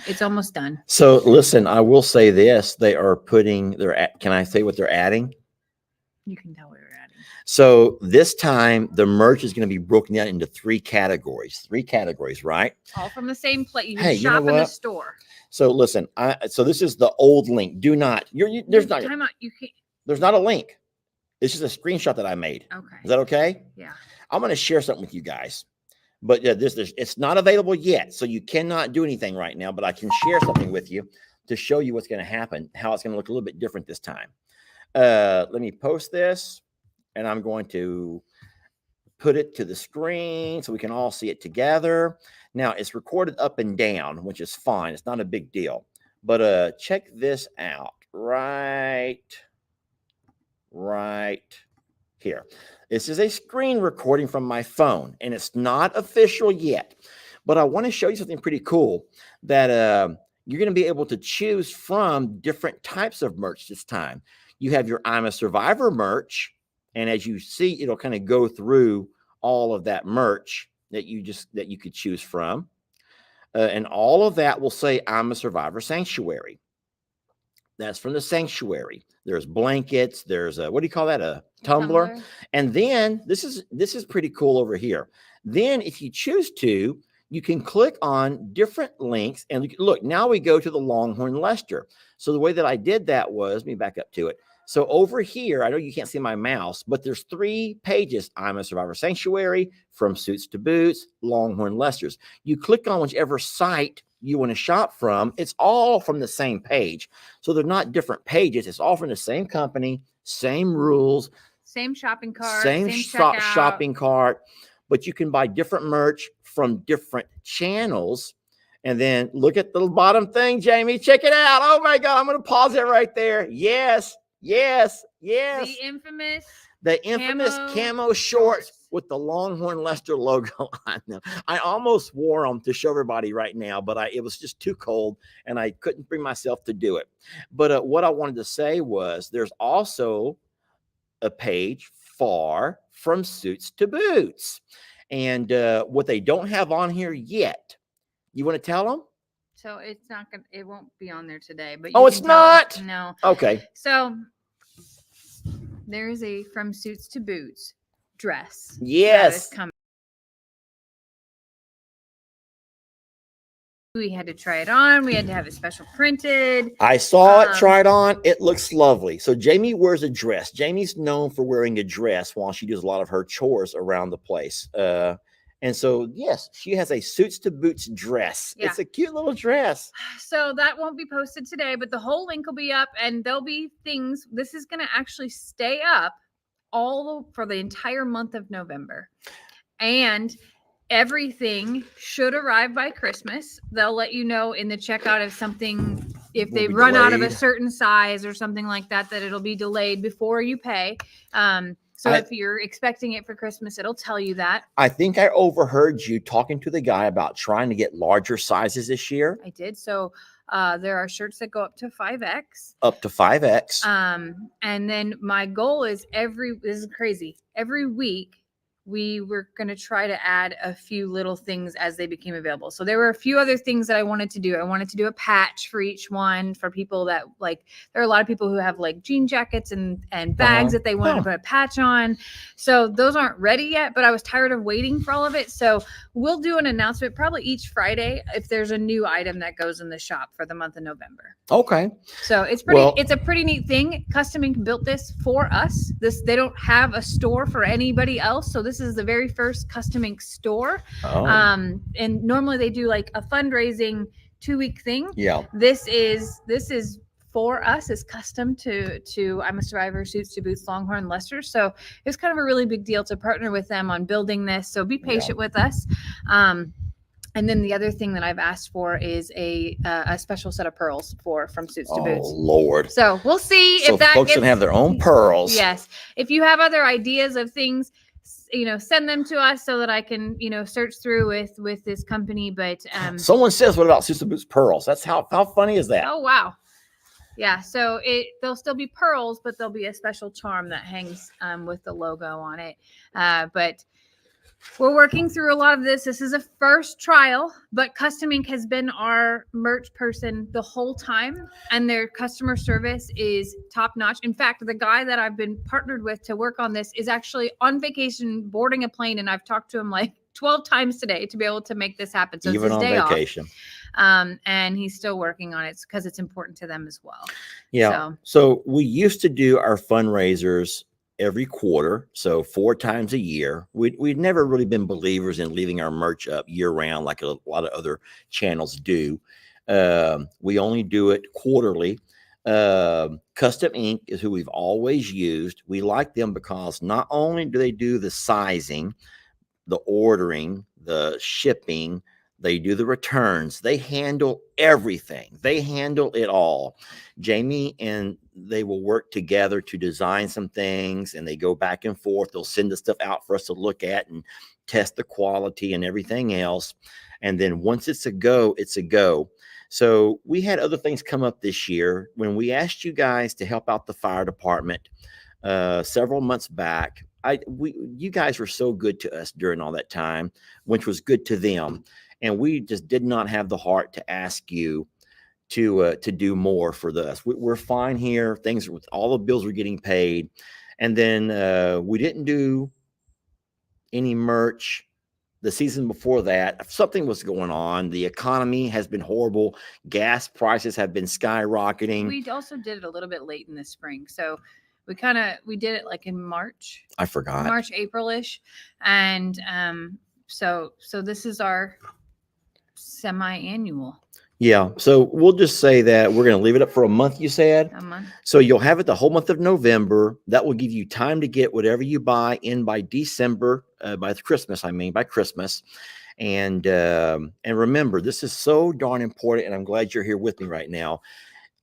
it's almost done. So listen, I will say this: they are putting can I say what they're adding? You can tell what we're adding. So this time, the merch is going to be broken down into 3 categories. 3 categories, right? All from the same place. You Hey, can you know shop in the what? store. So listen, so this is the old link. Do not. There's not. Time out. You can't. There's not a link. It's just a screenshot that I made. Okay. Is that okay? Yeah. I'm going to share something with you guys, but it's not available yet, so you cannot do anything right now. But I can share something with you to show you what's going to happen, how it's going to look a little bit different this time. Let me post this, and I'm going to put it to the screen so we can all see it together. Now it's recorded up and down, which is fine. It's not a big deal. But check this out right here. This is a screen recording from my phone, and it's not official yet. But I want to show you something pretty cool that you're going to be able to choose from different types of merch this time. You have your I'm a Survivor merch, and as you see, it'll kind of go through all of that merch that you could choose from. And all of that will say I'm a Survivor Sanctuary. That's from the sanctuary. There's blankets. There's what do you call that? A tumbler. And then this is pretty cool over here. Then if you choose to, you can click on different links and look, now we go to the Longhorn Lester. So the way that I did that was, let me back up to it. So over here, I know you can't see my mouse, but there's 3 pages. I'm a Survivor Sanctuary, From Suits to Boots, Longhorn Lesters. You click on whichever site you want to shop from. It's all from the same page. So they're not different pages. It's all from the same company, same rules. Same shopping cart. Same shopping cart. But you can buy different merch from different channels. And then look at the bottom thing, Jamie. Check it out. Oh, my God. I'm going to pause it right there. Yes. The infamous camo shorts with the Longhorn Lester logo on them. I almost wore them to show everybody right now, but it was just too cold and I couldn't bring myself to do it. But what I wanted to say was there's also a page for From Suits to Boots. And what they don't have on here yet, you want to tell them? So it won't be on there today, but it's not? No. Okay. So there is a From Suits to Boots dress. Yes. That is coming. We had to try it on. We had to have it special printed. I saw it, tried on. It looks lovely. So Jamie wears a dress. Jamie's known for wearing a dress while she does a lot of her chores around the place. And so, yes, she has a Suits to Boots dress. Yeah. It's a cute little dress. So that won't be posted today, but the whole link will be up and there'll be things. This is going to actually stay up for the entire month of November. And everything should arrive by Christmas. They'll let you know in the checkout if they run out of a certain size or something like that, that it'll be delayed before you pay. So if you're expecting it for Christmas, it'll tell you that. I think I overheard you talking to the guy about trying to get larger sizes this year. I did. So there are shirts that go up to 5X. Up to 5X. And then my goal is this is crazy. Every week we were going to try to add a few little things as they became available. So there were a few other things that I wanted to do. I wanted to do a patch for each one for people that like, there are a lot of people who have like jean jackets and bags that they wanted to put a patch on. So those aren't ready yet, but I was tired of waiting for all of it. So we'll do an announcement probably each Friday if there's a new item that goes in the shop for the month of November. Okay. So it's it's a pretty neat thing. Custom Ink built this for us. They don't have a store for anybody else. So this is the very first Custom Ink store. Oh. And normally they do like a fundraising 2-week thing. Yeah. This is for us. It's custom to I'm a Survivor, Suits to Boots, Longhorn, Lester. So it's kind of a really big deal to partner with them on building this. So be patient with us. And then the other thing that I've asked for is a special set of pearls from Suits to Boots. Oh Lord! So we'll see So if that folks can have their own pearls. Yes. If you have other ideas of things, send them to us so that I can, search through with this company. But Someone says, "What about Suits to Boots pearls?" That's how funny is that? Oh wow. Yeah, so they'll still be pearls, but there'll be a special charm that hangs with the logo on it. But we're working through a lot of this. This is a first trial, but Custom Ink has been our merch person the whole time, and their customer service is top notch. In fact, the guy that I've been partnered with to work on this is actually on vacation boarding a plane, and I've talked to him like 12 times today to be able to make this happen. So even on vacation. And he's still working on it because it's important to them as well. Yeah. So we used to do our fundraisers every quarter, so 4 times a year. We'd never really been believers in leaving our merch up year round like a lot of other channels do. We only do it quarterly. Custom Ink is who we've always used. We like them because not only do they do the sizing, the ordering, the shipping, they do the returns. They handle everything. They handle it all. Jamie and they will work together to design some things, and they go back and forth. They'll send the stuff out for us to look at and test the quality and everything else. And then once it's a go, it's a go. So we had other things come up this year. When we asked you guys to help out the fire department several months back, you guys were so good to us during all that time, which was good to them. And we just did not have the heart to ask you to do more for this. We're fine here. Things with all the bills were getting paid. And then we didn't do any merch the season before that. Something was going on. The economy has been horrible. Gas prices have been skyrocketing. We also did it a little bit late in the spring. So we did it like in March. I forgot. March, April-ish. And so this is our semi-annual. Yeah. So we'll just say that we're going to leave it up for a month, you said? A month. So you'll have it the whole month of November. That will give you time to get whatever you buy in by December, by Christmas. And remember, this is so darn important, and I'm glad you're here with me right now.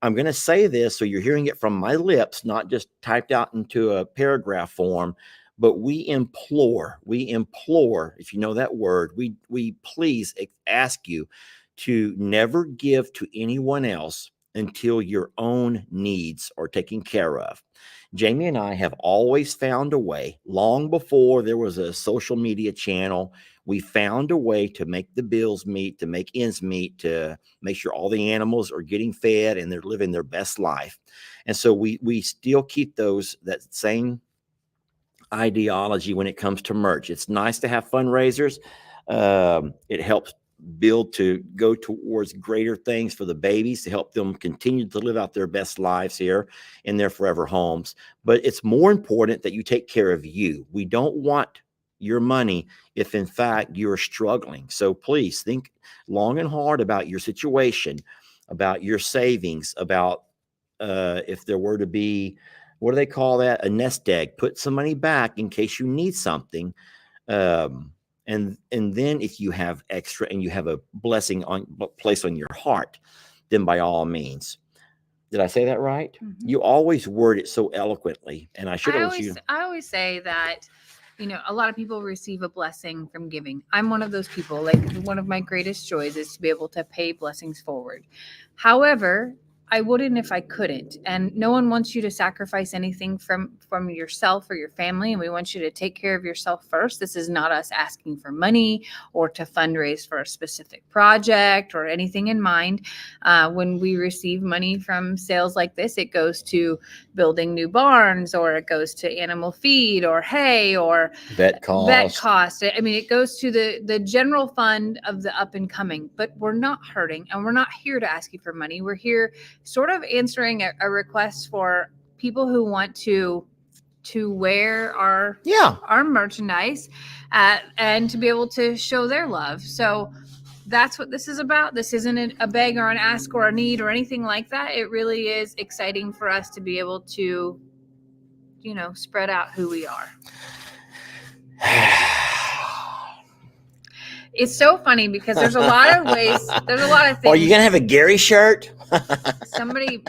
I'm going to say this so you're hearing it from my lips, not just typed out into a paragraph form, but we implore, if you know that word, we please ask you to never give to anyone else until your own needs are taken care of. Jamie and I have always found a way, long before there was a social media channel, we found a way to make the bills meet, to make ends meet, to make sure all the animals are getting fed and they're living their best life. And so we still keep that same ideology when it comes to merch. It's nice to have fundraisers. It helps build to go towards greater things for the babies, to help them continue to live out their best lives here in their forever homes. But it's more important that you take care of you. We don't want your money if in fact you're struggling. So please think long and hard about your situation, about your savings, about if there were to be, what do they call that? A nest egg. Put some money back in case you need something. And then if you have extra and you have a blessing placed on your heart, then by all means. Did I say that right? Mm-hmm. You always word it so eloquently, and I should have. I always say that, a lot of people receive a blessing from giving. I'm one of those people. Like, one of my greatest joys is to be able to pay blessings forward. However, I wouldn't if I couldn't. And no one wants you to sacrifice anything from yourself or your family. And we want you to take care of yourself first. This is not us asking for money or to fundraise for a specific project or anything in mind. When we receive money from sales like this, it goes to building new barns, or it goes to animal feed or hay or vet cost. I mean, it goes to the general fund of the up and coming, but we're not hurting, and we're not here to ask you for money. We're here sort of answering a request for people who want to wear our merchandise and to be able to show their love. So that's what this is about. This isn't a beg or an ask or a need or anything like that. It really is exciting for us to be able to, spread out who we are. It's so funny because there's a lot of ways. There's a lot of things. Are you gonna have a Gary shirt? Somebody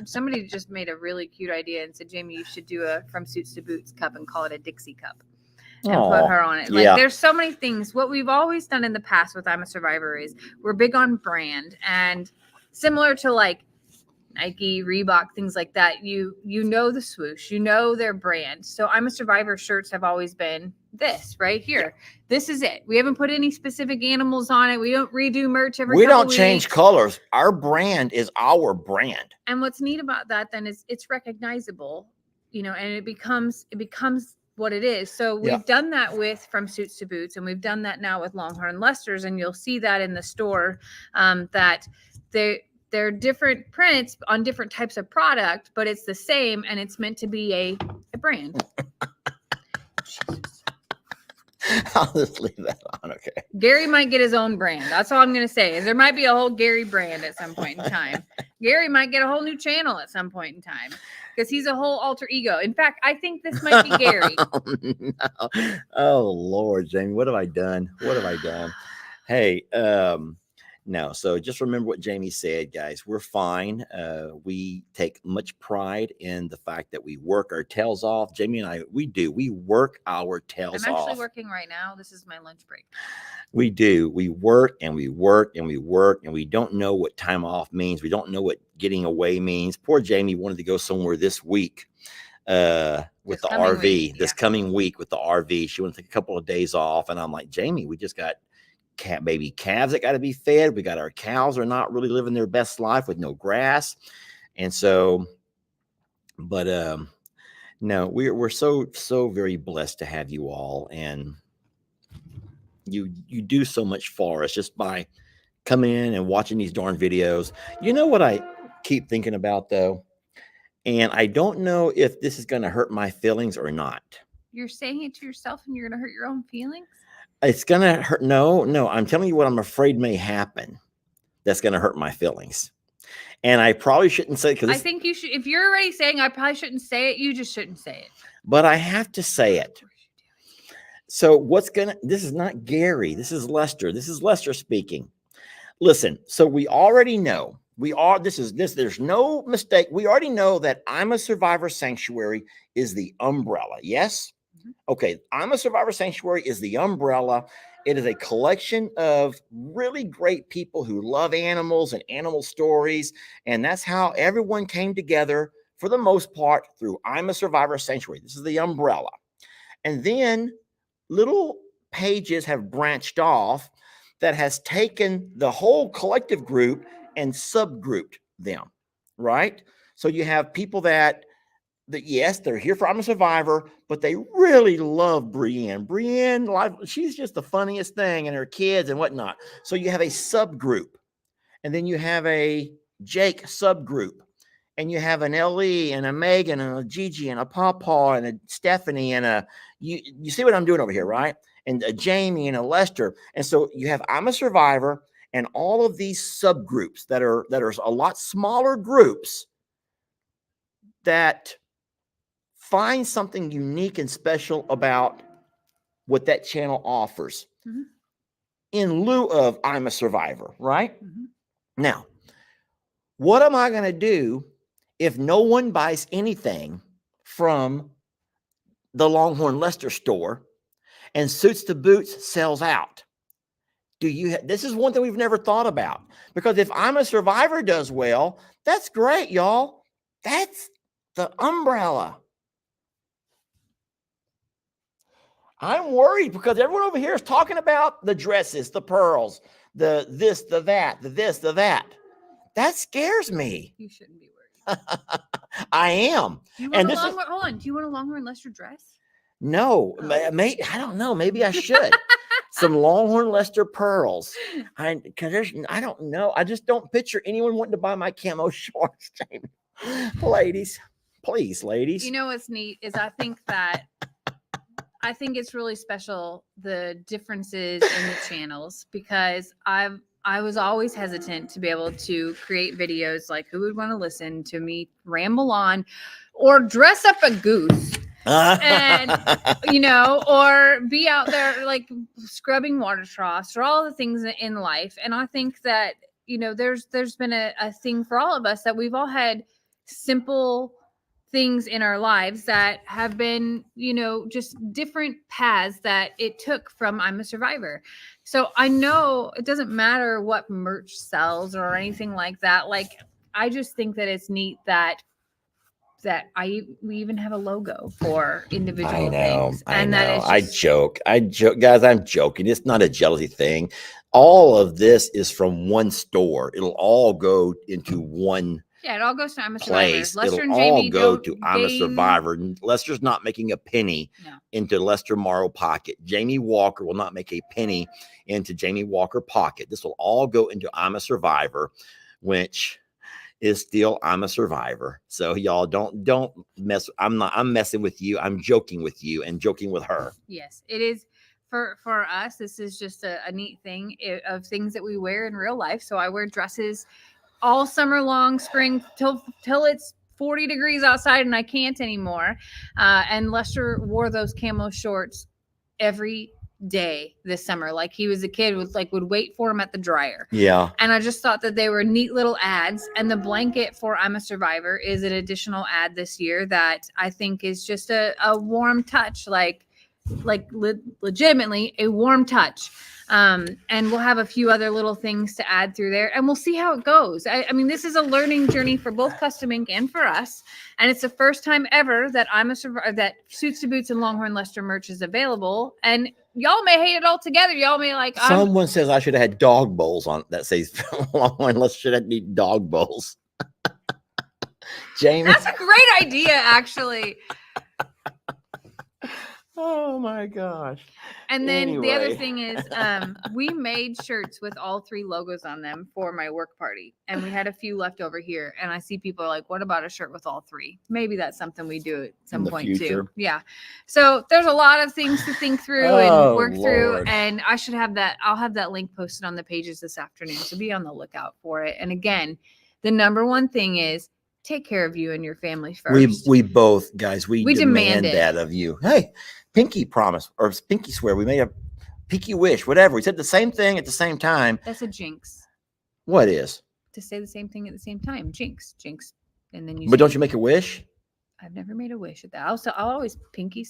just made a really cute idea and said, Jamie, you should do a From Suits to Boots cup and call it a Dixie cup and put her on it. Like, there's so many things. What we've always done in the past with I'm a Survivor is we're big on brand, and similar to like Nike, Reebok, things like that. You know the swoosh, their brand. So I'm a Survivor shirts have always been this right here. This is it. We haven't put any specific animals on it. We don't redo merch every We couple don't change weeks. colors. Our brand is our brand. And what's neat about that then is it's recognizable, and it becomes what it is. So we've done that with From Suits to Boots, and we've done that now with Longhorn Lester's, and you'll see that in the store that they're different prints on different types of product, but it's the same, and it's meant to be a brand. I'll just leave that on. Okay. Gary might get his own brand. That's all I'm going to say. Is there might be a whole Gary brand at some point in time. Gary might get a whole new channel at some point in time because he's a whole alter ego. In fact, I think this might be Gary. No. Oh Lord, Jamie, what have I done? Hey, no. So just remember what Jamie said, guys. We're fine. We take much pride in the fact that we work our tails off. Jamie and I, we work our tails off. I'm actually working right now. This is my lunch break. We do. We work and we work and we work, and we don't know what time off means. We don't know what getting away means. Poor Jamie wanted to go somewhere this week with the RV. This coming week with the RV. She wanted to take a couple of days off, and I'm like, Jamie, we just got baby calves that got to be fed. We got our cows are not really living their best life with no grass. And so, but no, we're so very blessed to have you all, and you do so much for us just by coming in and watching these darn videos. You know what I keep thinking about though, and I don't know if this is going to hurt my feelings or not. You're saying it to yourself and you're going to hurt your own feelings? It's going to hurt. No, I'm telling you what I'm afraid may happen. That's going to hurt my feelings. And I probably shouldn't say, because I think you should, if you're already saying I probably shouldn't say it, you just shouldn't say it. But I have to say it. So this is not Gary. This is Lester. This is Lester speaking. Listen, so we already know, there's no mistake. We already know that I'm a Survivor Sanctuary is the umbrella. Yes? Okay, I'm a Survivor Sanctuary is the umbrella. It is a collection of really great people who love animals and animal stories. And that's how everyone came together for the most part through I'm a Survivor Sanctuary. This is the umbrella. And then little pages have branched off that has taken the whole collective group and subgrouped them, right? So you have people that yes, they're here for I'm a Survivor, but they really love Brienne. Brienne, she's just the funniest thing, and her kids and whatnot. So you have a subgroup, and then you have a Jake subgroup, and you have an LE and a Megan and a Gigi and a Pawpaw and a Stephanie and a you see what I'm doing over here, right? And a Jamie and a Lester. And so you have I'm a Survivor and all of these subgroups that are a lot smaller groups that find something unique and special about what that channel offers in lieu of I'm a Survivor, right? Now, what am I going to do if no one buys anything from the Longhorn Lester store and Suits to Boots sells out? This is one thing we've never thought about, because if I'm a Survivor does well, that's great, y'all. That's the umbrella. I'm worried because everyone over here is talking about the dresses, the pearls, the this, the that, the this, the that. That scares me. You shouldn't be worried. I am. Do you And want a this is Longhorn? Hold on. Do you want a Longhorn Lester dress? no, I don't know. Maybe I should. Some Longhorn Lester pearls. I don't know. I just don't picture anyone wanting to buy my camo shorts, Jamie. Ladies, please, ladies. You know what's neat is I think it's really special, the differences in the channels, because I was always hesitant to be able to create videos like who would want to listen to me ramble on or dress up a goose and or be out there like scrubbing water troughs or all the things in life. And I think that there's been a thing for all of us that we've all had simple things in our lives that have been, just different paths that it took from I'm a Survivor. So I know it doesn't matter what merch sells or anything like that. Like, I just think that it's neat that we even have a logo for individual things. I know. That it's I just, joke, guys. I'm joking. It's not a jealousy thing. All of this is from one store. It'll all go into one. Yeah, it all goes to I'm a place. Survivor. Lester It'll and Jamie all go don't to I'm a gain- Survivor. Lester's not making a penny No. into Lester Morrow pocket. Jamie Walker will not make a penny into Jamie Walker pocket. This will all go into I'm a Survivor, which is still I'm a Survivor. So y'all don't mess. I'm messing with you. I'm joking with you and joking with her. Yes, it is. For us, this is just a neat thing of things that we wear in real life. So I wear dresses all summer long, spring till it's 40 degrees outside and I can't anymore. And Lester wore those camo shorts every day this summer. Like he was a kid would wait for him at the dryer. Yeah. And I just thought that they were neat little ads. And the blanket for I'm a Survivor is an additional ad this year that I think is just a warm touch, legitimately a warm touch. And we'll have a few other little things to add through there, and we'll see how it goes. I mean, this is a learning journey for both Custom Ink and for us, and it's the first time ever that that Suits to Boots and Longhorn Lester merch is available. And y'all may hate it all together. Y'all may like. Someone says I should have had dog bowls on that says Longhorn Lester should have need dog bowls. Jamie, that's a great idea, actually. Oh my gosh. And then the other Anyway. thing is, we made shirts with all 3 logos on them for my work party. And we had a few left over here. And I see people like, what about a shirt with all 3? Maybe that's something we do at some point future. too. Yeah. So there's a lot of things to think through and work through. And I should have that. I'll have that link posted on the pages this afternoon. So be on the lookout for it. And again, the number one thing is take care of you and your family first. We both, guys, we demand it. that of you. Hey, pinky promise or pinky swear. We made a pinky wish, whatever. We said the same thing at the same time. That's a jinx. What is? To say the same thing at the same time. Jinx. And then But don't you make a wish? I've never made a wish at that. I'll always pinky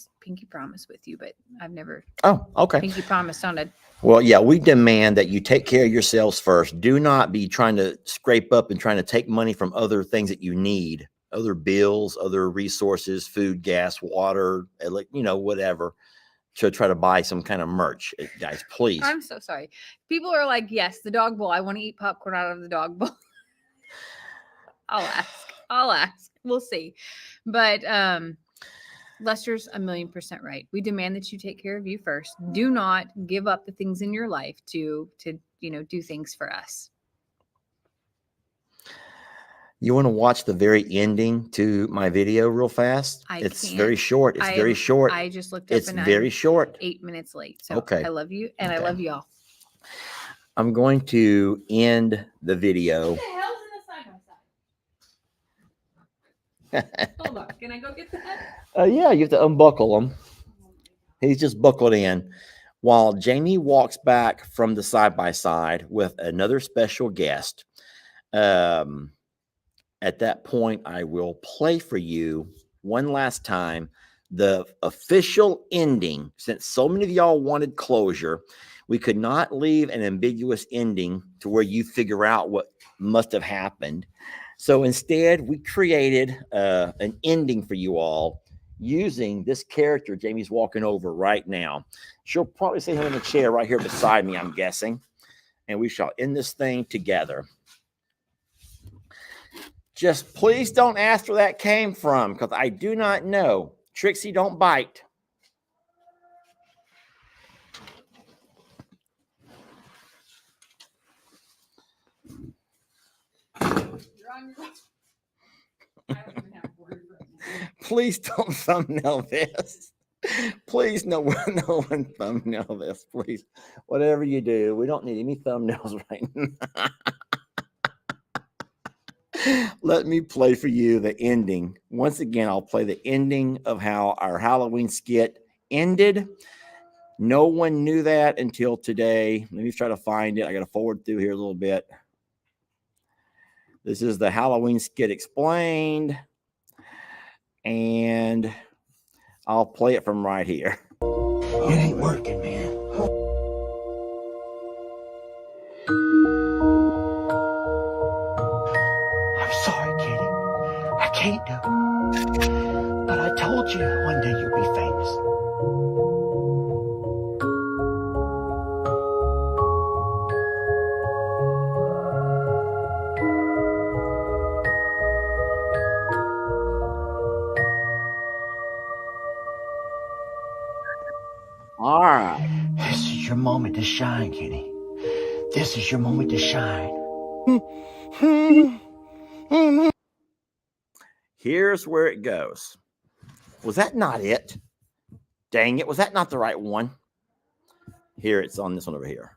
promise with you, but I've never Oh, okay. pinky promise sounded. Well, yeah, we demand that you take care of yourselves first. Do not be trying to scrape up and trying to take money from other things that you need, other bills, other resources, food, gas, water, whatever, to try to buy some kind of merch. Guys, please. I'm so sorry. People are like, yes, the dog bowl. I want to eat popcorn out of the dog bowl. I'll ask. We'll see. But Lester's 1,000,000% right. We demand that you take care of you first. Do not give up the things in your life to do things for us. You want to watch the very ending to my video real fast? It's very short. It's very short. I just looked up It's and very short. 8 minutes late. So Okay. I love you and I Okay. love y'all. I'm going to end the video. What the hell's in the side by side? Hold on. Can I go get that? Yeah, you have to unbuckle him. He's just buckled in. While Jamie walks back from the side-by-side with another special guest. At that point, I will play for you one last time the official ending, since so many of y'all wanted closure. We could not leave an ambiguous ending to where you figure out what must have happened. So instead, we created an ending for you all using this character Jamie's walking over right now. She'll probably see him in the chair right here beside me, I'm guessing. And we shall end this thing together. Just please don't ask where that came from, because I do not know. Trixie, don't bite. Please don't thumbnail this. Please, no one thumbnail this, please. Whatever you do, we don't need any thumbnails right now. Let me play for you the ending. Once again, I'll play the ending of how our Halloween skit ended. No one knew that until today. Let me try to find it. I got to forward through here a little bit. This is the Halloween skit explained. And I'll play it from right here. It ain't working, man. I'm sorry, Kitty. I can't do it. But I told you one day you'd be famous. All right. This is your moment to shine, Kenny. This is your moment to shine. Here's where it goes. Was that not it? Dang it. Was that not the right one? Here, it's on this one over here.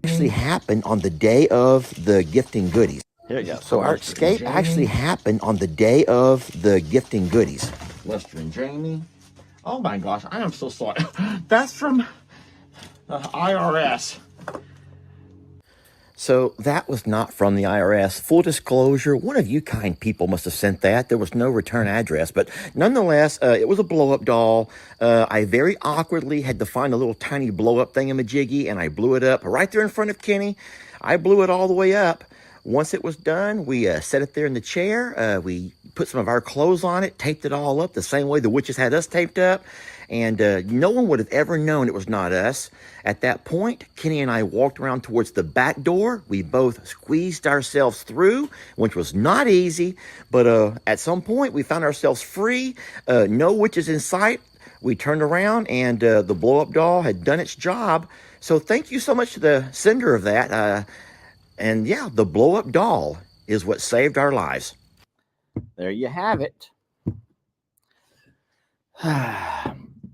Actually happened on the day of the gifting goodies. Here you go. So our escape actually happened on the day of the gifting goodies. Lester and Jamie. Oh my gosh, I am so sorry. That's from the IRS. So that was not from the IRS. Full disclosure, one of you kind people must have sent that. There was no return address, but nonetheless, it was a blow-up doll. I very awkwardly had to find a little tiny blow-up thingamajiggy, and I blew it up right there in front of Kenny. I blew it all the way up. Once it was done, we set it there in the chair. We put some of our clothes on it, taped it all up the same way the witches had us taped up. And no one would have ever known it was not us. At that point, Kenny and I walked around towards the back door. We both squeezed ourselves through, which was not easy. But at some point, we found ourselves free. No witches in sight. We turned around, and the blow-up doll had done its job. So thank you so much to the sender of that. And yeah, the blow-up doll is what saved our lives. There you have it.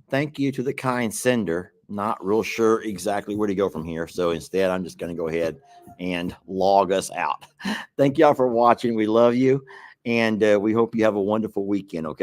Thank you to the kind sender. Not real sure exactly where to go from here. So instead, I'm just going to go ahead and log us out. Thank y'all for watching. We love you. And we hope you have a wonderful weekend. Okay.